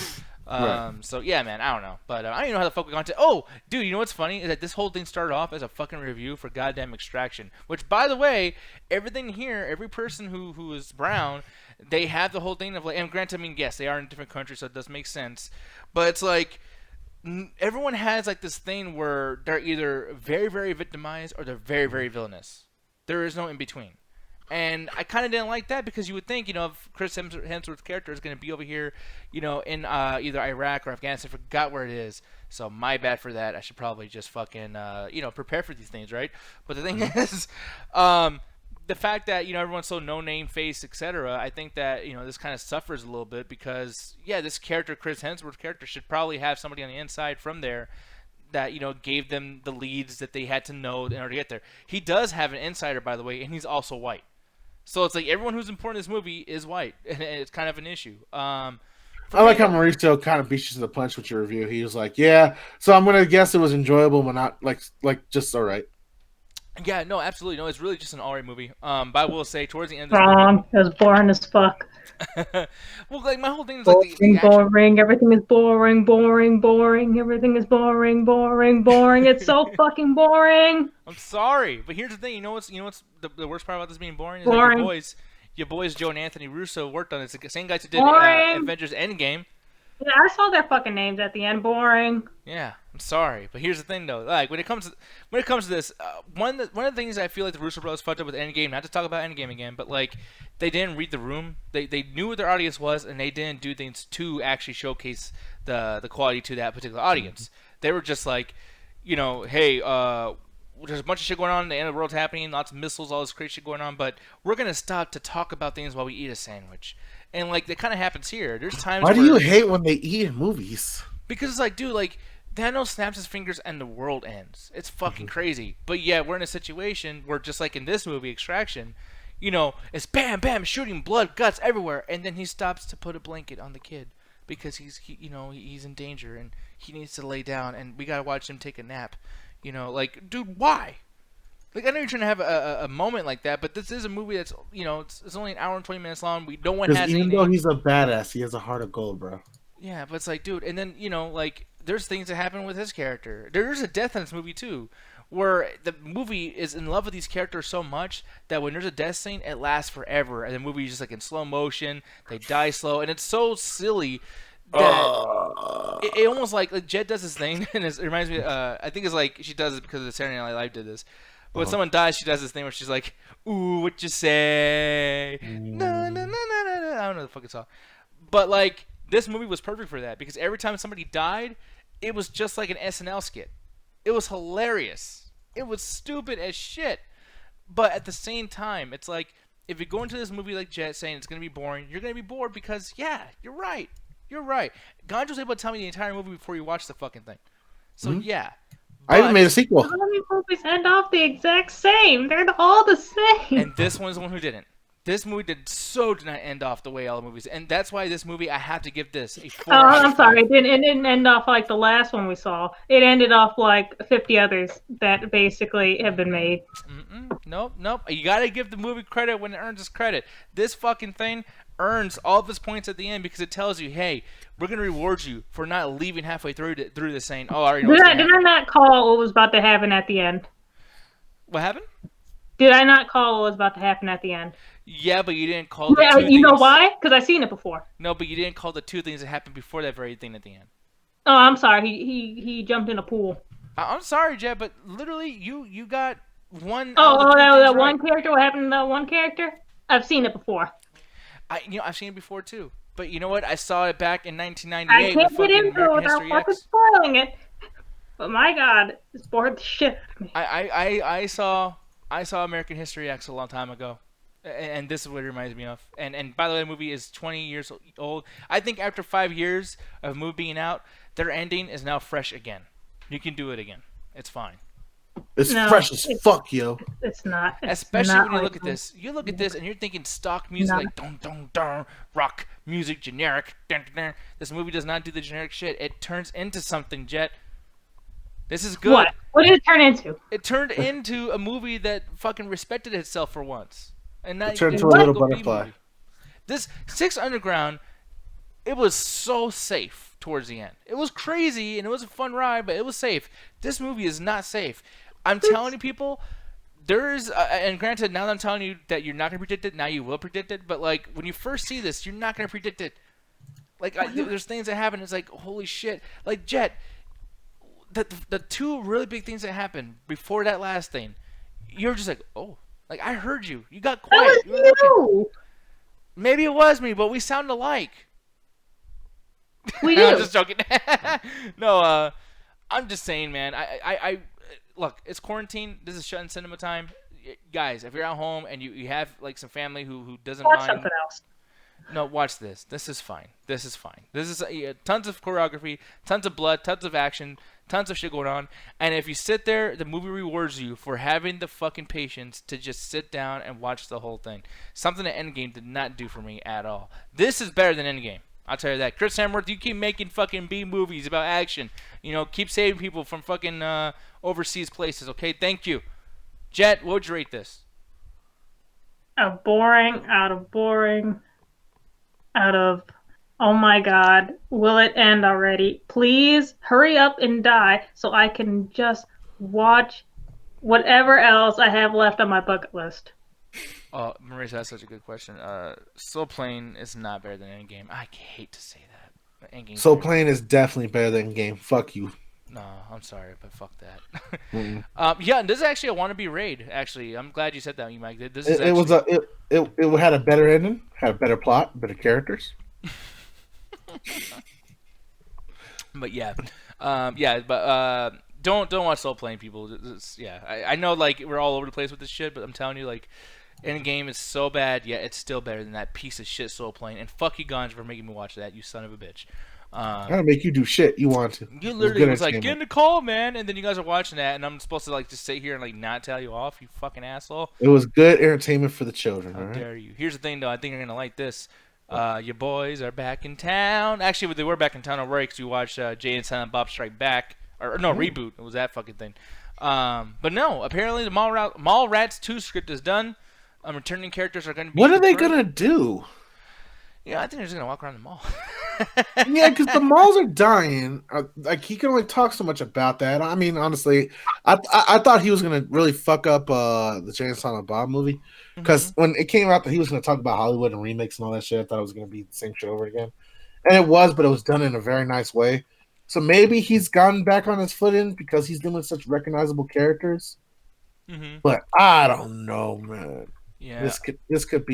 Right. So yeah, man, I don't know, but I don't even know how the fuck we got into. Oh, dude, you know what's funny is that this whole thing started off as a fucking review for goddamn Extraction, which, by the way, everything here, every person who is brown, they have the whole thing of like, and granted, I mean, yes, they are in different countries, so it does make sense, but it's like everyone has like this thing where they're either very, very victimized or they're very, very villainous. There is no in between. And I kind of didn't like that because you would think, if Chris Hemsworth's character is going to be over here, in either Iraq or Afghanistan, forgot where it is. So my bad for that. I should probably just fucking, prepare for these things, right? But the thing is, the fact that, everyone's so no-name face, etc., I think that, this kind of suffers a little bit because, yeah, this character, Chris Hemsworth's character, should probably have somebody on the inside from there that, gave them the leads that they had to know in order to get there. He does have an insider, by the way, and he's also white. So it's like everyone who's important in this movie is white, and it's kind of an issue. I like how Mauricio kind of beat you to the punch with your review. He was like, "Yeah, so I'm gonna guess it was enjoyable, but not like just all right." Yeah, no, absolutely, no. It's really just an alright movie. But I will say, towards the end, wrong. It was boring as fuck. Well, like my whole thing is like boring. Everything is boring. Everything is boring. It's so fucking boring. I'm sorry, but here's the thing. You know what's the worst part about this being boring is that your boys Joe and Anthony Russo worked on it. It's the same guys who did Avengers Endgame. Yeah, I saw their fucking names at the end. Boring. Yeah, I'm sorry, but here's the thing though. Like when it comes to this, one of the things I feel like the Russo brothers fucked up with Endgame. Not to talk about Endgame again, but like they didn't read the room. They knew what their audience was, and they didn't do things to actually showcase the quality to that particular audience. They were just like, hey, there's a bunch of shit going on. The end of the world's happening. Lots of missiles, all this crazy shit going on. But we're gonna stop to talk about things while we eat a sandwich. And like that kind of happens here. There's times. Why do you hate when they eat in movies? Because it's like, dude, like Thanos snaps his fingers and the world ends. It's fucking crazy. But yeah, we're in a situation where just like in this movie, Extraction, it's bam, bam, shooting, blood, guts everywhere, and then he stops to put a blanket on the kid because he's in danger and he needs to lay down, and we gotta watch him take a nap. Like, dude, why? Like, I know you're trying to have a moment like that, but this is a movie that's, it's only an hour and 20 minutes long. No one has even though he's a badass, he has a heart of gold, bro. Yeah, but it's like, dude, and then, like, there's things that happen with his character. There's a death in this movie, too, where the movie is in love with these characters so much that when there's a death scene, it lasts forever, and the movie is just, like, in slow motion. They die slow, and it's so silly that it almost like Jed does this thing, and it reminds me, I think it's like she does it because the Saturday Night Live did this. But when someone dies, she does this thing where she's like, "Ooh, what you say?" No, no, no, no, no. I don't know the fucking song. But like, this movie was perfect for that because every time somebody died, it was just like an SNL skit. It was hilarious. It was stupid as shit. But at the same time, it's like if you go into this movie like Jet saying it's gonna be boring, you're gonna be bored because you're right. You're right. Ganjo's able to tell me the entire movie before you watch the fucking thing. So yeah. I even made a sequel. How many movies end off the exact same? They're all the same. And this one's the one who didn't. This movie did not end off the way all the movies. And that's why this movie, I have to give this a 4. I'm sorry. It didn't end off like the last one we saw. It ended off like 50 others that basically have been made. Nope. You got to give the movie credit when it earns its credit. This fucking thing earns all of its points at the end because it tells you, hey, we're going to reward you for not leaving halfway through this saying, oh, I already know Did I not call what was about to happen at the end? What happened? Did I not call what was about to happen at the end? Yeah, but you didn't call the two things. You know why? Because I've seen it before. No, but you didn't call the two things that happened before that very thing at the end. Oh, I'm sorry. He jumped in a pool. I'm sorry, Jed, but literally you got one. That one character. What happened to that one character? I've seen it before. I've seen it before too. But you know what? I saw it back in 1998. I can't get into it without fucking spoiling it. But my God, it's bored the shit out of me. I saw American History X a long time ago, and this is what it reminds me of. And by the way, the movie is 20 years old. I think after 5 years of a movie being out, their ending is now fresh again. You can do it again. It's fine. It's fresh as fuck, yo. It's not. Especially when you look at this. You look at this and you're thinking stock music, like dun dun dun, rock music, generic. Dun, dun, dun. This movie does not do the generic shit. It turns into something, Jet. This is good. What did it turn into? It turned into a movie that fucking respected itself for once. And not it turned into a little butterfly. This Six Underground, it was so safe towards the end. It was crazy and it was a fun ride, but it was safe. This movie is not safe. I'm telling you, people, there's and granted, now that I'm telling you that you're not gonna predict it, now you will predict it. But like when you first see this, you're not gonna predict it. Like there's things that happen. It's like holy shit. Like Jet, the two really big things that happened before that last thing, you're just like, oh, Like, I heard you. You got That quiet. was You were looking. you. Maybe it was me, but we sound alike. We I'm do. just joking. No, I'm just saying, man. I look. It's quarantine. This is shut-in cinema time. Guys, if you're at home and you have like some family who doesn't Watch mind. something else. No, watch this. This is fine. This is fine. This is tons of choreography, tons of blood, tons of action, tons of shit going on. And if you sit there, the movie rewards you for having the fucking patience to just sit down and watch the whole thing. Something that Endgame did not do for me at all. This is better than Endgame. I'll tell you that. Chris Hemsworth, you keep making fucking B movies about action. You know, keep saving people from fucking overseas places. Okay, thank you. Jet, what would you rate this? Boring, out of boring. Out of, oh my god, will it end already? Please hurry up and die so I can just watch whatever else I have left on my bucket list. Oh, Marisa, that's such a good question. Soul Plane is not better than Endgame. I hate to say that. Endgame. Soul Plane is definitely better than Game. Fuck you. No, I'm sorry, but fuck that. Yeah, and this is actually a wannabe raid. Actually, I'm glad you said that, Mike. This is it had a better ending, had a better plot, better characters. But yeah, don't watch Soul Plane, people. I know like we're all over the place with this shit, but I'm telling you, like, Endgame is so bad, yet it's still better than that piece of shit Soul Plane. And fuck you, Ganja, for making me watch that, you son of a bitch. I don't make you do shit you want to. You literally was like, get in the call, man, and then you guys are watching that, and I'm supposed to like just sit here and like not tell you off, you fucking asshole. It was good entertainment for the children. How dare you? Here's the thing, though. I think you're gonna like this. Your boys are back in town. Actually, they were back in town already because you watched Jay and Silent Bob Strike Back, or no, Reboot. It was that fucking thing. But no, apparently the Mallrats 2 script is done. Returning characters are going to be. What are they gonna do? Yeah, I think they're just gonna walk around the mall. Yeah, because the malls are dying. Like, he can only talk so much about that. I mean, honestly, I thought he was gonna really fuck up the Jay and Silent Bob movie, because when it came out that he was gonna talk about Hollywood and remakes and all that shit, I thought it was gonna be the same shit over again, and it was, but it was done in a very nice way. So maybe he's gotten back on his footing because he's doing such recognizable characters. But I don't know, man. Yeah, this could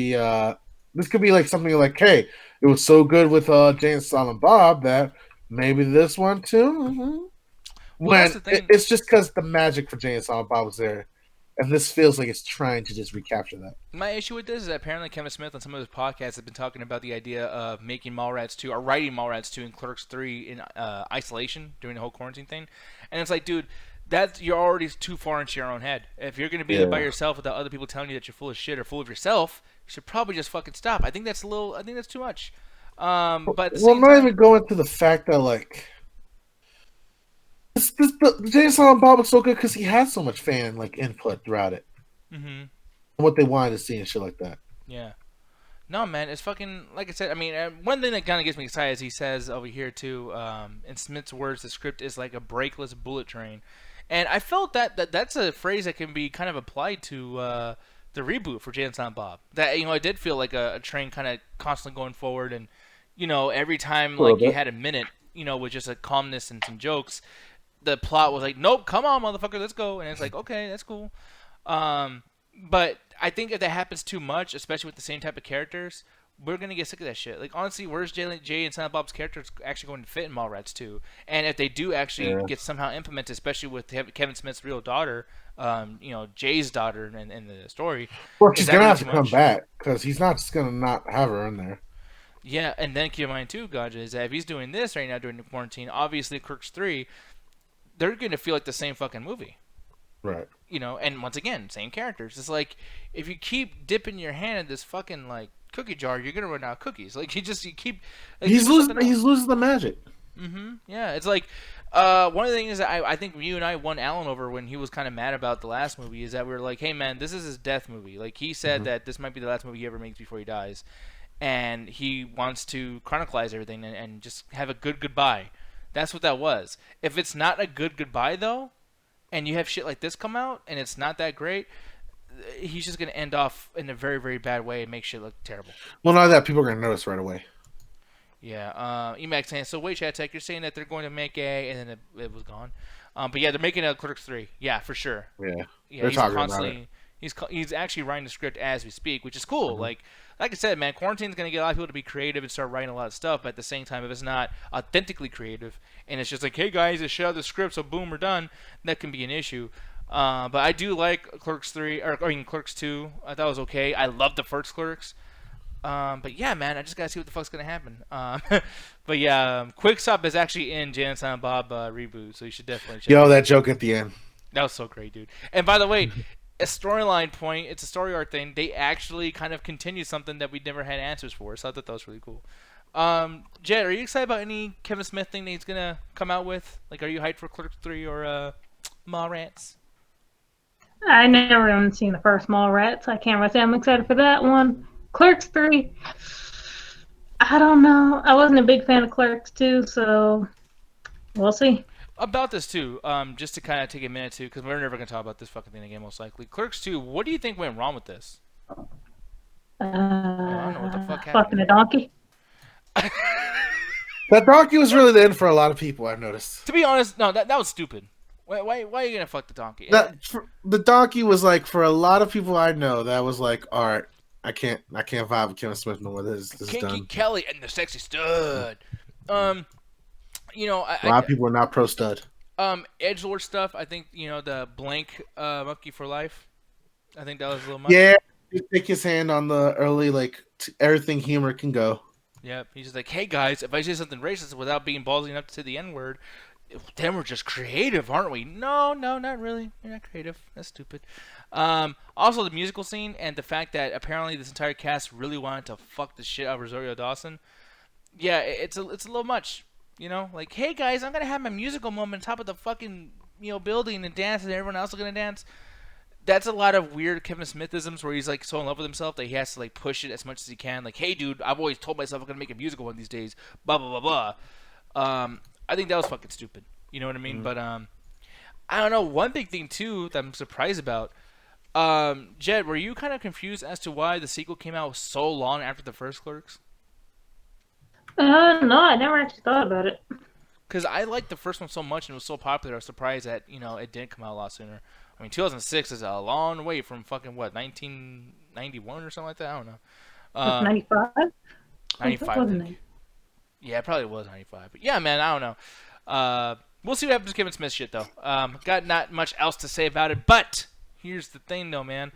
be like something like, hey, it was so good with Jay and Silent Bob that maybe this one too. Well, it's just because the magic for Jay and Silent Bob was there, and this feels like it's trying to just recapture that. My issue with this is that apparently Kevin Smith on some of his podcasts have been talking about the idea of making Mallrats 2 or writing Mallrats 2 and Clerks 3 in isolation during the whole quarantine thing, and it's like, dude, you're already too far into your own head. If you're gonna be there by yourself without other people telling you that you're full of shit or full of yourself, you should probably just fucking stop. I think that's too much. But not even going to the fact that like the Jay and Silent Bob was so good because he had so much fan like input throughout it. And what they wanted to see and shit like that. Yeah. No, man, it's fucking, like I said, I mean, one thing that kind of gets me excited is he says over here, too, in Smith's words, the script is like a brakeless bullet train. And I felt that's a phrase that can be kind of applied to the reboot for Jay and Silent Bob. That, you know, it did feel like a train kind of constantly going forward, and, you know, every time, like, you had a minute, you know, with just a calmness and some jokes, the plot was like, nope, come on, motherfucker, let's go. And it's like, okay, that's cool. But I think if that happens too much, especially with the same type of characters, we're going to get sick of that shit. Like, honestly, where's Jay and Silent Bob's characters actually going to fit in Mallrats 2? And if they do actually get somehow implemented, especially with Kevin Smith's real daughter, you know, Jay's daughter in the story. Well, she's going to have to come back, because he's not just going to not have her in there. Yeah, and then keep in mind, too, Gaja, is that if he's doing this right now during the quarantine, obviously Clerks 3, they're going to feel like the same fucking movie. Right. You know, and once again, same characters. It's like, if you keep dipping your hand in this fucking, like, cookie jar, you're gonna run out of cookies. Like, you keep... Like, he's losing the magic. Yeah, it's like, one of the things that I think you and I won Alan over when he was kind of mad about the last movie is that we were like, hey, man, this is his death movie. Like, he said that this might be the last movie he ever makes before he dies. And he wants to chronicleize everything and just have a good goodbye. That's what that was. If it's not a good goodbye, though, and you have shit like this come out, and it's not that great, he's just going to end off in a very, very bad way and make shit look terrible. Well, not that, people are going to notice right away. Yeah. Emac saying, so wait, Chat Tech, you're saying that they're going to make and then it was gone. But yeah, they're making a Clerks 3. Yeah, for sure. Yeah. They're talking about it. He's actually writing the script as we speak, which is cool. Like I said, man, quarantine's gonna get a lot of people to be creative and start writing a lot of stuff. But at the same time, if it's not authentically creative and it's just like, hey guys, just shut out the script, so boom, we're done, that can be an issue. But I do like Clerks 3, or I mean Clerks 2. I thought it was okay. I love the first Clerks. But yeah, man, I just gotta see what the fuck's gonna happen. But yeah, Quickstop is actually in Jay and Silent Bob reboot, so you should definitely check. Yo, that joke at the end. That was so great, dude. And by the way, a storyline point, it's a story arc thing. They actually kind of continue something that we never had answers for, so I thought that was really cool. Jet, are you excited about any Kevin Smith thing that he's gonna come out with? Like, are you hyped for Clerks 3 or Mallrats? I never even seen the first Mallrats. I can't really say I'm excited for that one. Clerks 3, I don't know. I wasn't a big fan of Clerks 2, so we'll see. About this too, just to kind of take a minute too, because we're never gonna talk about this fucking thing again, most likely. Clerks 2, what do you think went wrong with this? I don't know what the fuck happened. Fucking a donkey. That donkey was really the end for a lot of people, I've noticed. To be honest, no, that was stupid. Why are you gonna fuck the donkey? The donkey was like, for a lot of people I know, that was like, all right, I can't vibe with Kevin Smith no more. This is Kinky done. Kelly and the sexy stud. You know, A lot of people are not pro stud. Edgelord stuff. I think the blank monkey for life. I think that was a little much. Yeah, he take his hand on the early everything humor can go. Yep, he's just like, hey guys, if I say something racist without being ballsy enough to say the N-word, then we're just creative, aren't we? No, not really. You're not creative. That's stupid. Also, the musical scene and the fact that apparently this entire cast really wanted to fuck the shit out of Rosario Dawson. Yeah, it's a little much. Like, hey guys, I'm gonna have my musical moment on top of the fucking building and dance, and everyone else is gonna dance. That's a lot of weird Kevin Smithisms where he's like so in love with himself that he has to like push it as much as he can. Like, hey dude, I've always told myself I'm gonna make a musical one of these days. Blah blah blah blah. I think that was fucking stupid. You know what I mean? Mm-hmm. But I don't know. One big thing too that I'm surprised about. Jed, were you kind of confused as to why the sequel came out so long after the first Clerks? No, I never actually thought about it. Because I liked the first one so much and it was so popular, I was surprised that it didn't come out a lot sooner. I mean, 2006 is a long way from fucking 1991 or something like that. I don't know. 95. 95. Yeah, it probably was 95. But yeah, man, I don't know. We'll see what happens to Kevin Smith shit though. Got not much else to say about it, but here's the thing though, man.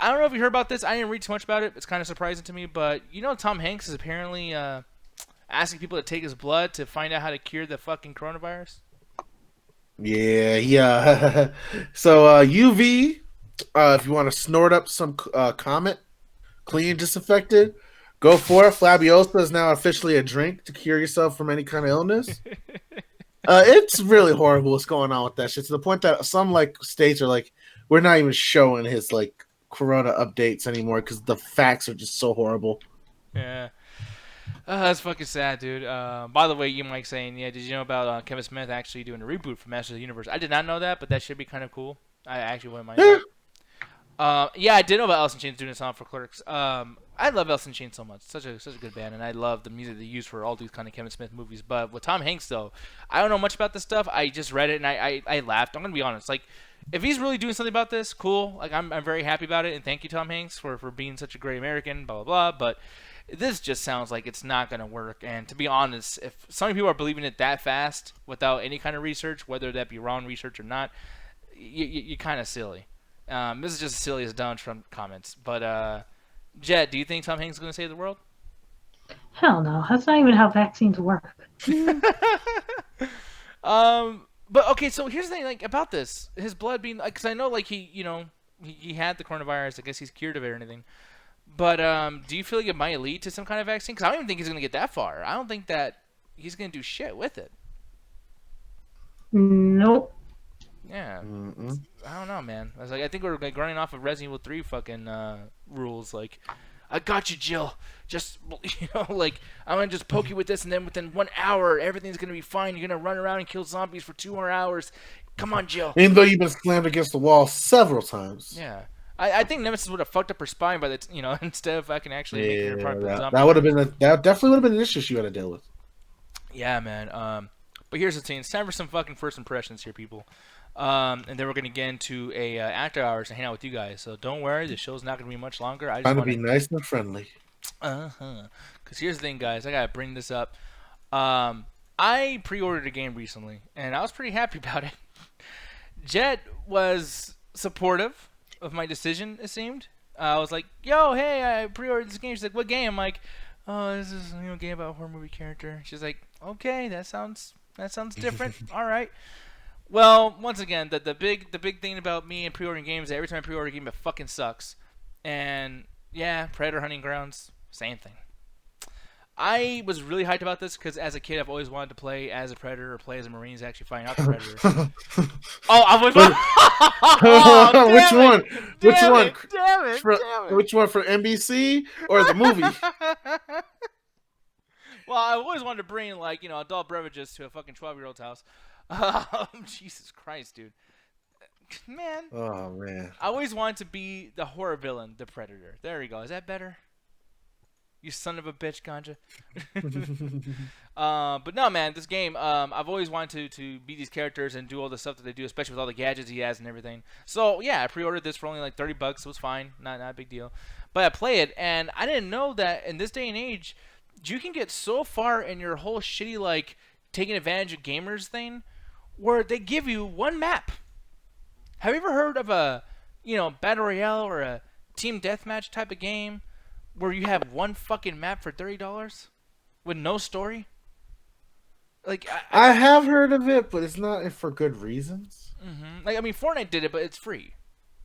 I don't know if you heard about this. I didn't read too much about it. It's kind of surprising to me, but Tom Hanks is apparently asking people to take his blood to find out how to cure the fucking coronavirus. Yeah. So UV, if you want to snort up some Comet, clean and disinfected, go for it. Flabiosa is now officially a drink to cure yourself from any kind of illness. It's really horrible what's going on with that shit, to the point that some states are like, we're not even showing his corona updates anymore because the facts are just so horrible. Yeah. That's fucking sad, dude. By the way, you Mike saying, yeah, did you know about Kevin Smith actually doing a reboot for Masters of the Universe? I did not know that, but that should be kind of cool. I actually wouldn't mind that. Yeah, I did know about Alice in Chains doing a song for Clerks. I love Alice in Chains so much. Such a good band, and I love the music they use for all these kind of Kevin Smith movies. But with Tom Hanks, though, I don't know much about this stuff. I just read it, and I laughed. I'm going to be honest. If he's really doing something about this, cool. I'm very happy about it, and thank you, Tom Hanks, for being such a great American, blah, blah, blah. But this just sounds like it's not going to work. And to be honest, if so many people are believing it that fast without any kind of research, whether that be wrong research or not, you're kind of silly. This is just as silly as Donald Trump comments. But, Jet, do you think Tom Hanks is going to save the world? Hell no. That's not even how vaccines work. But, okay, so here's the thing, about this. His blood being, because I know, he had the coronavirus. I guess he's cured of it or anything. But do you feel like it might lead to some kind of vaccine? Because I don't even think he's going to get that far. I don't think that he's going to do shit with it. Nope. Yeah. I don't know, man. I think we're running off of Resident Evil 3 fucking rules. I got you, Jill. Just, I'm going to just poke you with this, and then within 1 hour, everything's going to be fine. You're going to run around and kill zombies for 2 more hours. Come on, Jill. Even though you've been slammed against the wall several times. Yeah. I think Nemesis would have fucked up her spine by the instead of fucking actually making her part of the zombie. That would have been that definitely would have been an issue she had to deal with. Yeah, man. But here's the thing: it's time for some fucking first impressions here, people. And then we're gonna get into a after hours to hang out with you guys. So don't worry, the show's not gonna be much longer. I just Trying to want be nice and friendly. Because here's the thing, guys. I gotta bring this up. I pre-ordered a game recently, and I was pretty happy about it. Jet was supportive of my decision. It seemed. I was like, "Yo, hey, I pre-ordered this game." She's like, "What game?" I'm like, "Oh, this is a game about a horror movie character." She's like, "Okay, that sounds different. All right." Well, once again, the big thing about me and pre-ordering games is that every time I pre-order a game, it fucking sucks. And yeah, Predator Hunting Grounds, same thing. I was really hyped about this because as a kid, I've always wanted to play as a Predator or play as a Marine, actually fighting out the Predator. I was. Oh, Which one? Which one? Damn it! Which one for NBC or the movie? Well, I always wanted to bring adult beverages to a fucking 12-year-old's house. Jesus Christ, dude. Man. Oh man. I always wanted to be the horror villain, the Predator. There we go. Is that better? You son of a bitch, Ganja. But no, man, this game, I've always wanted to be these characters and do all the stuff that they do, especially with all the gadgets he has and everything. So yeah, I pre-ordered this for only like $30. It was fine, not a big deal. But I play it, and I didn't know that in this day and age, you can get so far in your whole shitty like taking advantage of gamers thing, where they give you one map. Have you ever heard of a battle royale or a team deathmatch type of game? Where you have one fucking map for $30 with no story. Like I have heard of it, but it's not for good reasons. Mm-hmm. Like I mean, Fortnite did it, but it's free.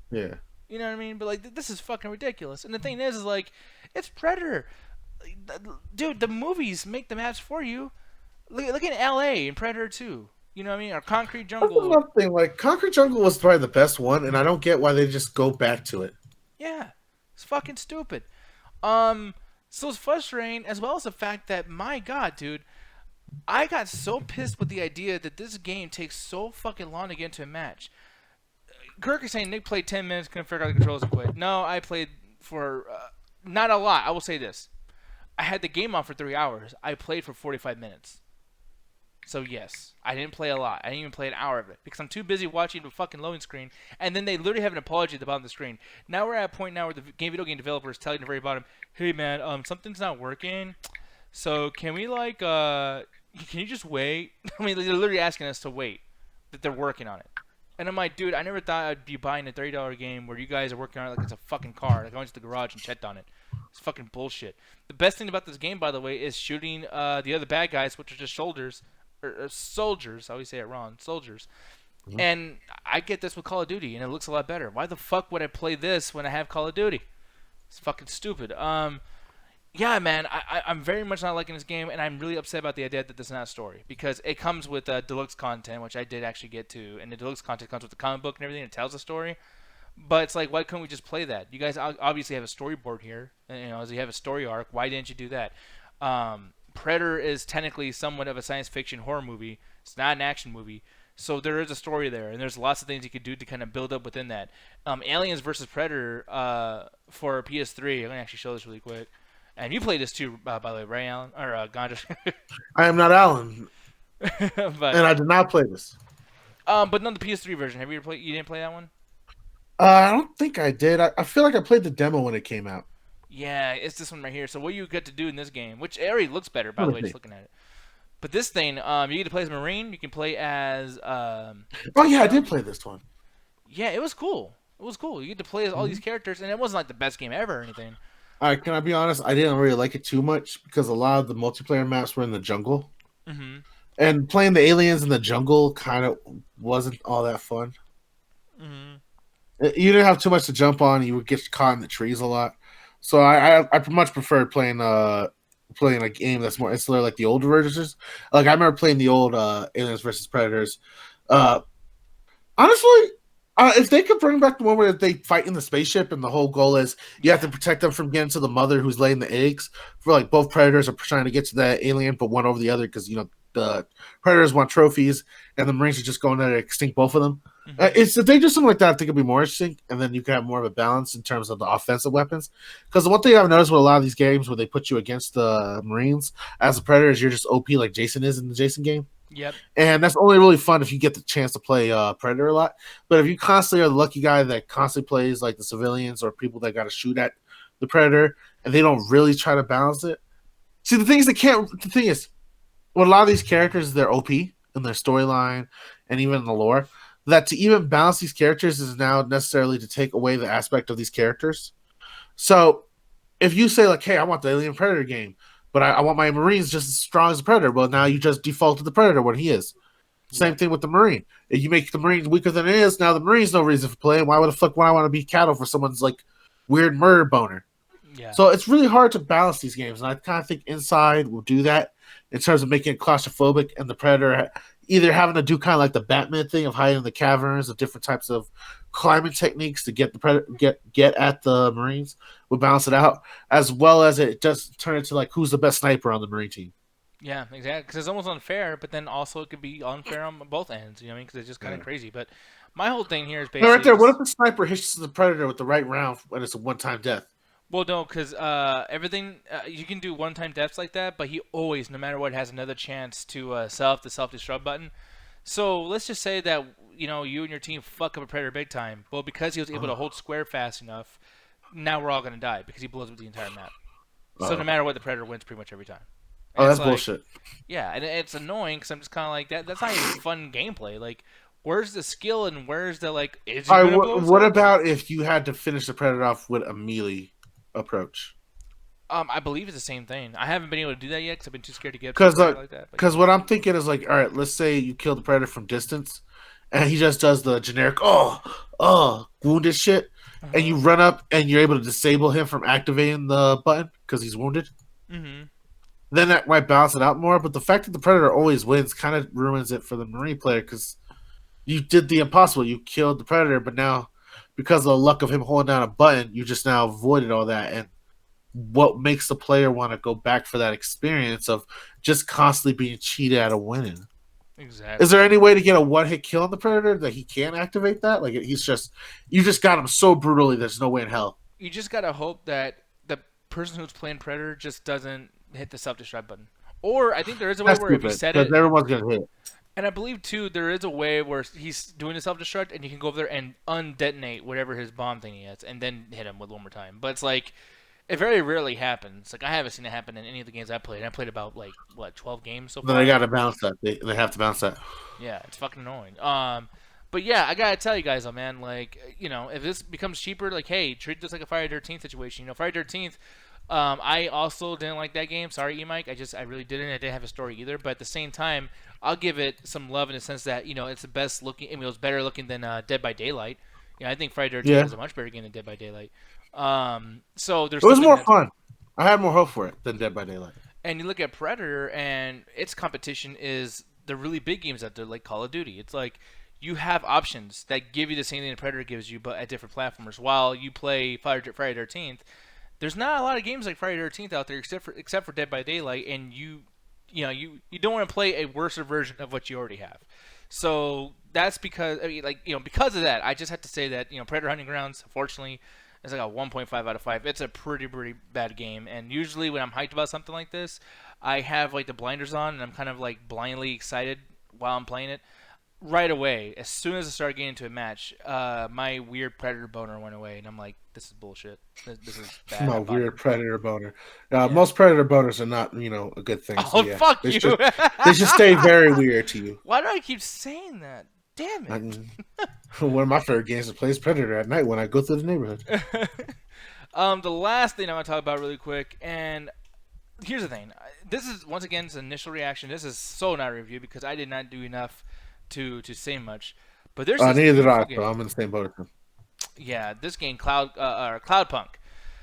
Yeah. You know what I mean? But like, this is fucking ridiculous. And the thing is like, it's Predator, dude. The movies make the maps for you. Look at L.A. and Predator 2. You know what I mean? Or Concrete Jungle. That's another thing. Like Concrete Jungle was probably the best one, and I don't get why they just go back to it. Yeah, it's fucking stupid. So it's frustrating, as well as the fact that, my God, dude, I got so pissed with the idea that this game takes so fucking long to get into a match. Kirk is saying Nick played 10 minutes, couldn't figure out the controls and quit. No, I played for, not a lot. I will say this. I had the game on for 3 hours. I played for 45 minutes. So yes, I didn't play a lot. I didn't even play an hour of it because I'm too busy watching the fucking loading screen. And then they literally have an apology at the bottom of the screen. Now we're at a point now where the video game developers tell you at the very bottom, "Hey man, something's not working. So can we can you just wait?" I mean, they're literally asking us to wait. That they're working on it. And I'm like, dude, I never thought I'd be buying a $30 game where you guys are working on it like it's a fucking car. Like I went to the garage and checked on it. It's fucking bullshit. The best thing about this game, by the way, is shooting the other bad guys, which are just soldiers. I always say it wrong. Soldiers. Mm-hmm. And I get this with Call of Duty, and it looks a lot better. Why the fuck would I play this when I have Call of Duty? It's fucking stupid. Yeah, man, I'm very much not liking this game, and I'm really upset about the idea that this is not a story. Because it comes with deluxe content, which I did actually get to, and the deluxe content comes with the comic book and everything. It tells a story. But it's like, why couldn't we just play that? You guys obviously have a storyboard here. As you have a story arc, why didn't you do that? Predator is technically somewhat of a science fiction horror movie. It's not an action movie. So there is a story there, and there's lots of things you could do to kind of build up within that. Aliens vs. Predator for PS3. I'm going to actually show this really quick. And you played this too, by the way, right, Alan? Or Ganja? I am not Alan. And I did not play this. But not the PS3 version. Have you ever played? You didn't play that one? I don't think I did. I feel like I played the demo when it came out. Yeah, it's this one right here. So what you get to do in this game, which already looks better, by the way, just looking at it. But this thing, you get to play as a Marine. You can play as... oh, yeah, I did play this one. Yeah, it was cool. It was cool. You get to play as all these characters, and it wasn't like the best game ever or anything. All right, can I be honest? I didn't really like it too much because a lot of the multiplayer maps were in the jungle. Mm-hmm. And playing the aliens in the jungle kind of wasn't all that fun. Mm-hmm. You didn't have too much to jump on. You would get caught in the trees a lot. So I much preferred playing a game that's more insular, like the older versions. Like I remember playing the old Aliens vs. Predators. Honestly, if they could bring back the one where they fight in the spaceship and the whole goal is you have to protect them from getting to the mother who's laying the eggs. For like both predators are trying to get to that alien, but one over the other because the predators want trophies and the Marines are just going there to extinct both of them. If they do something like that, I think it'd be more interesting, and then you can have more of a balance in terms of the offensive weapons. Because the one thing I've noticed with a lot of these games where they put you against the Marines as a predator is you're just OP like Jason is in the Jason game. Yep. And that's only really fun if you get the chance to play Predator a lot. But if you constantly are the lucky guy that constantly plays like the civilians or people that got to shoot at the Predator, and they don't really try to balance it. See, the thing is, with a lot of these characters, they're OP in their storyline and even in the lore. That to even balance these characters is now necessarily to take away the aspect of these characters. So if you say like, "Hey, I want the Alien Predator game," but I want my Marines just as strong as the Predator, well, now you just default to the Predator when he is. Same thing with the Marine. If you make the Marines weaker than it is, now the Marine's no reason for playing. Why would the fuck would I want to be cattle for someone's like weird murder boner? Yeah. So it's really hard to balance these games, and I kind of think Inside will do that in terms of making it claustrophobic, and the Predator either having to do kind of like the Batman thing of hiding in the caverns of different types of climbing techniques to get the get at the Marines would balance it out, as well as it just turn into like who's the best sniper on the Marine team. Yeah, exactly. Because it's almost unfair, but then also it could be unfair on both ends. You know what I mean? Because it's just kind of crazy. But my whole thing here is basically Right there. What if the sniper hits the Predator with the right round when it's a one-time death? Well, no, because everything you can do one-time deaths like that, but he always, no matter what, has another chance to the self-destruct button. So let's just say that you and your team fuck up a Predator big time. Well, because he was able to hold square fast enough, now we're all gonna die because he blows up the entire map. So no matter what, the Predator wins pretty much every time. And that's bullshit. Yeah, and it's annoying because I'm just kind of like that. That's not even fun gameplay. Like, where's the skill and where's the like? Is he gonna blow what about if you had to finish the Predator off with a melee approach? I believe it's the same thing. I haven't been able to do that yet because I've been too scared to get because like that. Because what I'm thinking is like, all right, let's say you kill the Predator from distance, and he just does the generic wounded shit, and you run up and you're able to disable him from activating the button because he's wounded. Mm-hmm. Then that might balance it out more. But the fact that the Predator always wins kind of ruins it for the Marine player because you did the impossible. You killed the Predator, but now because of the luck of him holding down a button, you just now avoided all that. And what makes the player want to go back for that experience of just constantly being cheated out of winning? Exactly. Is there any way to get a one-hit kill on the Predator that he can't activate that? Like you just got him so brutally. There's no way in hell. You just gotta hope that the person who's playing Predator just doesn't hit the self-destruct button. Or I think there is a way where if you set it, everyone's gonna hit. And I believe too there is a way where he's doing the self-destruct and you can go over there and undetonate whatever his bomb thing is and then hit him with one more time. But it's like it very rarely happens. Like I haven't seen it happen in any of the games I played. I played about 12 games so far. Then they gotta bounce that. They have to bounce that. Yeah, it's fucking annoying. But yeah, I gotta tell you guys, though, man. Like, if this becomes cheaper, like, hey, treat this like a Friday 13th situation. Friday 13th. I also didn't like that game. Sorry, E-Mike. I really didn't. I didn't have a story either. But at the same time, I'll give it some love in the sense that it's the best looking. I mean, it was better looking than Dead by Daylight. I think Friday 13th is a much better game than Dead by Daylight. So there's. It was more fun. I had more hope for it than Dead by Daylight. And you look at Predator, and its competition is the really big games out there, like Call of Duty. It's like you have options that give you the same thing that Predator gives you, but at different platforms. While you play Friday 13th, there's not a lot of games like Friday 13th out there, except for Dead by Daylight, and you don't want to play a worse version of what you already have. So that's because because of that, I just have to say that Predator Hunting Grounds, unfortunately, is like a 1.5 out of 5. It's a pretty bad game, and usually when I'm hyped about something like this, I have like the blinders on and I'm kind of like blindly excited while I'm playing it. Right away, as soon as I started getting into a match, my weird Predator boner went away, and I'm like, "This is bullshit. This is bad." My weird Predator boner. Most Predator boners are not, a good thing. Oh, so, fuck you! They should stay very weird to you. Why do I keep saying that? Damn it! One of my favorite games to play is Predator at night when I go through the neighborhood. The last thing I want to talk about really quick, and here's the thing. This is once again it's an initial reaction. This is so not a review because I did not do enough to say much, but there's neither did I, so I'm in the same boat as him. Yeah, this game Cloudpunk.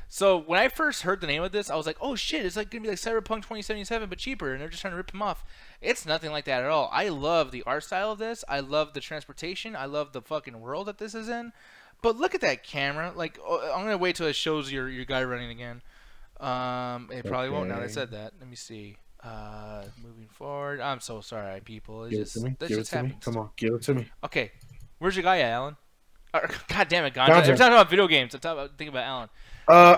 So when I first heard the name of this, I was like, "Oh shit! It's like gonna be like Cyberpunk 2077, but cheaper." And they're just trying to rip him off. It's nothing like that at all. I love the art style of this. I love the transportation. I love the fucking world that this is in. But look at that camera. Like, I'm gonna wait till it shows your guy running again. It probably won't now that I said that. Let me see. Moving forward. I'm so sorry, people. Give it to me. Come on, give it to me. Okay, where's your guy at, Alan? God damn it, Ganja. Every time I talk about video games, I think about Alan.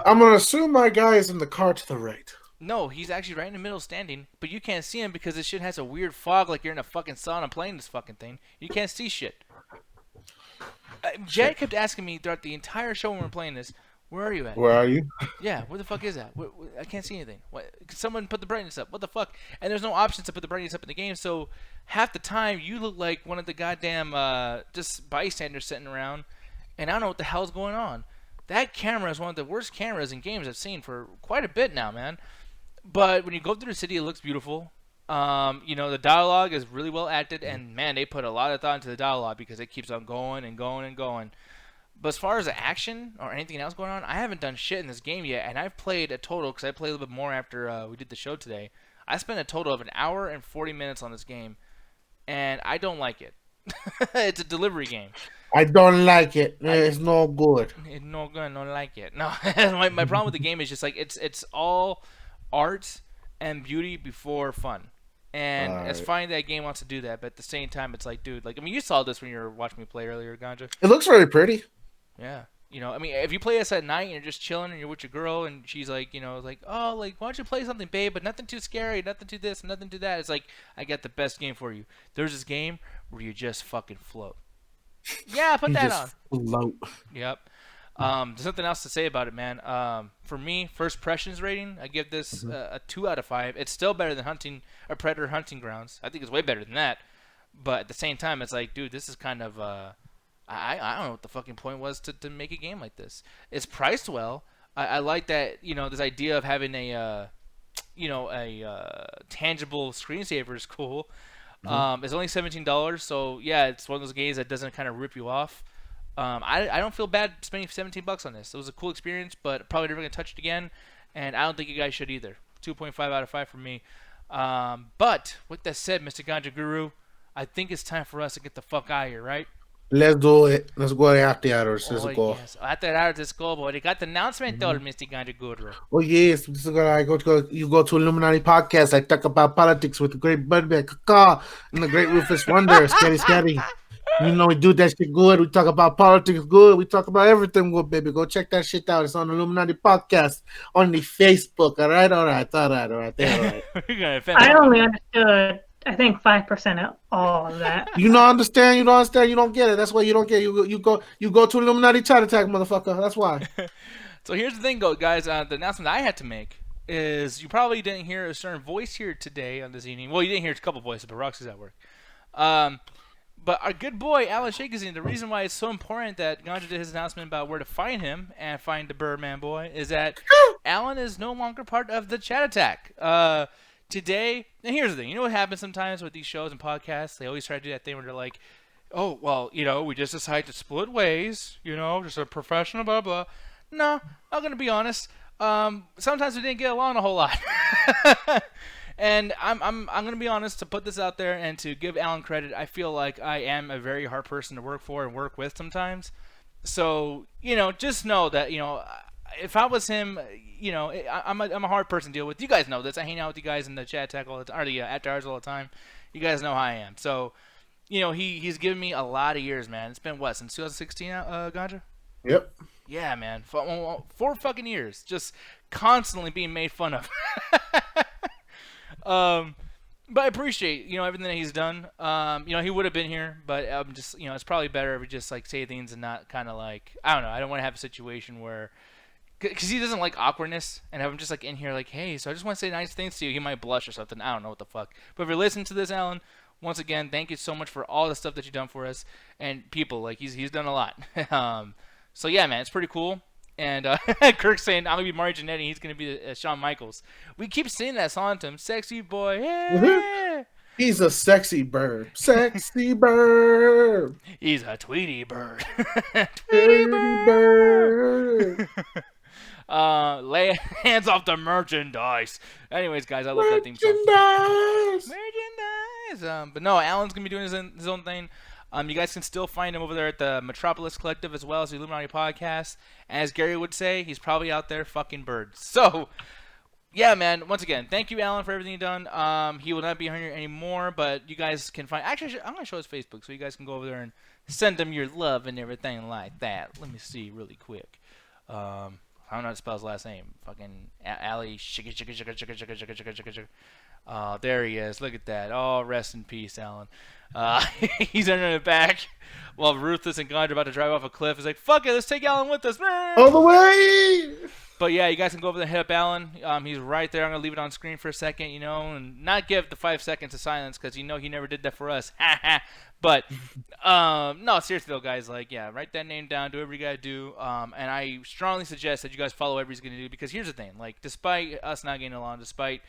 I'm gonna assume my guy is in the car to the right. No, he's actually right in the middle standing, but you can't see him because this shit has a weird fog like you're in a fucking sauna playing this fucking thing. You can't see shit. Jed kept asking me throughout the entire show when we were playing this, where are you at? Where are you? Yeah, where the fuck is that? I can't see anything. What? Someone put the brightness up. What the fuck? And there's no options to put the brightness up in the game, so half the time you look like one of the goddamn just bystanders sitting around, and I don't know what the hell's going on. That camera is one of the worst cameras in games I've seen for quite a bit now, man. But when you go through the city, it looks beautiful. The dialogue is really well acted, and man, they put a lot of thought into the dialogue because it keeps on going and going and going. But as far as the action or anything else going on, I haven't done shit in this game yet, and I've played a total, because I played a little bit more after we did the show today. I spent a total of 1 hour and 40 minutes on this game, and I don't like it. It's a delivery game. I don't like it. It's no good. It's no good. I don't like it. No, my problem with the game is just like it's all art and beauty before fun. And it's fine that game wants to do that, but at the same time, it's like, dude, like, I mean, you saw this when you were watching me play earlier, Ganja. It looks very pretty. Yeah. I mean, if you play this at night and you're just chilling and you're with your girl and she's like, like, oh, like, why don't you play something, babe, but nothing too scary, nothing too this, nothing too that. It's like, I got the best game for you. There's this game where you just fucking float. Yeah, put that on. Float. Yep. There's nothing else to say about it, man. For me, first impressions rating, I give this a 2 out of 5. It's still better than Predator Hunting Grounds. I think it's way better than that. But at the same time, it's like, dude, this is kind of I don't know what the fucking point was to make a game like this. It's priced well. I like that, this idea of having a tangible screensaver is cool. It's only $17, so yeah, it's one of those games that doesn't kind of rip you off. I don't feel bad spending $17 on this. It was a cool experience, but probably never gonna touch it again, and I don't think you guys should either. 2.5 out of 5 for me. But with that said, Mr. Ganja Guru, I think it's time for us to get the fuck out of here, right? Let's do it. Let's go after hours. Let's go. Yes. After hours, let's go, boy. They got the announcement, though, Mr. Ganja Guru. Oh yes, this is gonna you go to Illuminati podcast. I talk about politics with the great Budbeck and the great Rufus Wonder. Scary. We do that shit good. We talk about politics good. We talk about everything good, baby. Go check that shit out. It's on Illuminati podcast on the Facebook. All right. I only understood, I think, 5% of all of that. You don't understand. You don't get it. That's why you don't get it. You go to Illuminati chat attack, motherfucker. That's why. So here's the thing, guys. The announcement I had to make is you probably didn't hear a certain voice here today on this evening. Well, you didn't hear a couple voices, but Roxy's at work. But our good boy, Alan Shakazine, the reason why it's so important that Ganja did his announcement about where to find him and find the Birdman boy is that Alan is no longer part of the chat attack. Today, and here's the thing. You know what happens sometimes with these shows and podcasts? They always try to do that thing where they're like, oh, well, we just decided to split ways, just a professional, blah, blah. No, I'm going to be honest. Sometimes we didn't get along a whole lot. And I'm going to be honest, to put this out there and to give Alan credit, I feel like I am a very hard person to work for and work with sometimes. So, just know that, if I was him, I'm a hard person to deal with. You guys know this. I hang out with you guys in the chat tag all the time, or the after hours all the time. You guys know how I am. So, he's given me a lot of years, man. It's been, since 2016, Ganja? Yep. Yeah, man. 4 fucking years. Just constantly being made fun of. But I appreciate, everything that he's done. He would have been here, but I'm just, it's probably better if we just, like, say things and not kind of, like, I don't know. I don't want to have a situation where, because he doesn't like awkwardness, and have him just, like, in here, like, hey, so I just want to say nice things to you. He might blush or something. I don't know what the fuck. But if you're listening to this, Alan, once again, thank you so much for all the stuff that you've done for us. And people, like, he's done a lot. So, yeah, man, it's pretty cool. And Kirk's saying, I'm going to be Mario Jannetty, he's going to be Shawn Michaels. We keep singing that song to him. Sexy boy, hey! He's a sexy bird. Sexy bird. He's a Tweety bird. Tweety bird. Lay hands off the merchandise. Anyways, guys, I love that theme song. Merchandise. But no, Alan's going to be doing his own thing. You guys can still find him over there at the Metropolis Collective as well as the Illuminati Podcast. And as Gary would say, he's probably out there fucking birds. So, yeah, man. Once again, thank you, Alan, for everything you've done. He will not be here anymore, but you guys can find. Actually, I'm gonna show his Facebook so you guys can go over there and send him your love and everything like that. Let me see really quick. Hold I don't know how to spell his last name. Fucking Ali. There he is. Look at that. Oh, rest in peace, Alan. He's under the back while Ruthless and Gandhi are about to drive off a cliff. He's like, fuck it, let's take Alan with us. All the way! But yeah, you guys can go over there and hit up Alan. He's right there. I'm going to leave it on screen for a second, you know, and not give the 5 seconds of silence because, you know, he never did that for us. But, no, seriously, though, guys, like, yeah, write that name down. Do whatever you got to do. And I strongly suggest that you guys follow whatever he's going to do because here's the thing. Like, despite us not getting along, despite,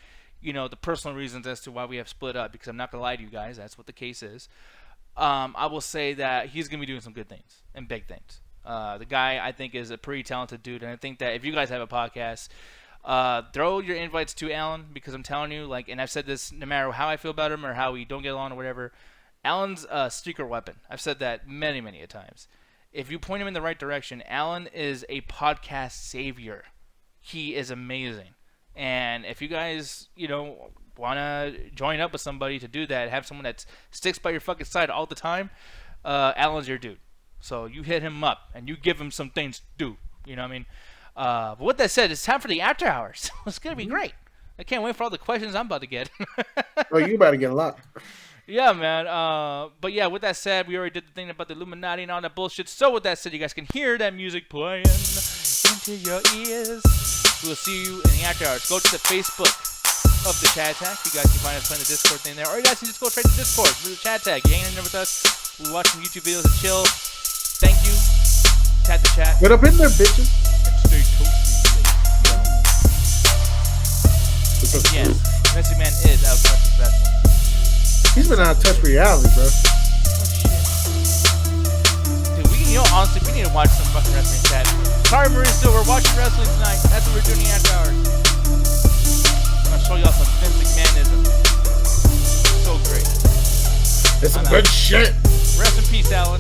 you know, the personal reasons as to why we have split up, because I'm not going to lie to you guys. That's what the case is. I will say that he's going to be doing some good things and big things. The guy, I think, is a pretty talented dude, and I think that if you guys have a podcast, throw your invites to Alan, because I'm telling you, like, and I've said this no matter how I feel about him or how we don't get along or whatever, Alan's a secret weapon. I've said that many, many a times. If you point him in the right direction, Alan is a podcast savior. He is amazing. And if you guys, you know, want to join up with somebody to do that, have someone that sticks by your fucking side all the time, Alan's your dude. So you hit him up and you give him some things to do. You know what I mean? But with that said, it's time for the after hours. It's going to be great. I can't wait for all the questions I'm about to get. Oh, you about to get a lot. Yeah, man. But yeah, with that said, we already did the thing about the Illuminati and all that bullshit. So with that said, you guys can hear that music playing into your ears. We'll see you in the after hours. Go to the Facebook of the chat tag. You guys can find us playing the Discord thing there. Or you guys can just go straight to Discord with the chat tag. You hanging in there with us. We watch some YouTube videos and chill. Thank you. Tap the chat. Get up in there, bitches. And stay toasty. Yes, Vince McMahon is out of touch with wrestling. He's been out of touch with reality, bro. Oh, shit. Dude, you know, honestly, we need to watch some fucking wrestling chat. Sorry, Marissa, we're watching wrestling tonight. That's what we're doing the after hours. I'm gonna show y'all some Vince McMahonism. So great. It's some good shit. Rest in peace, Alan.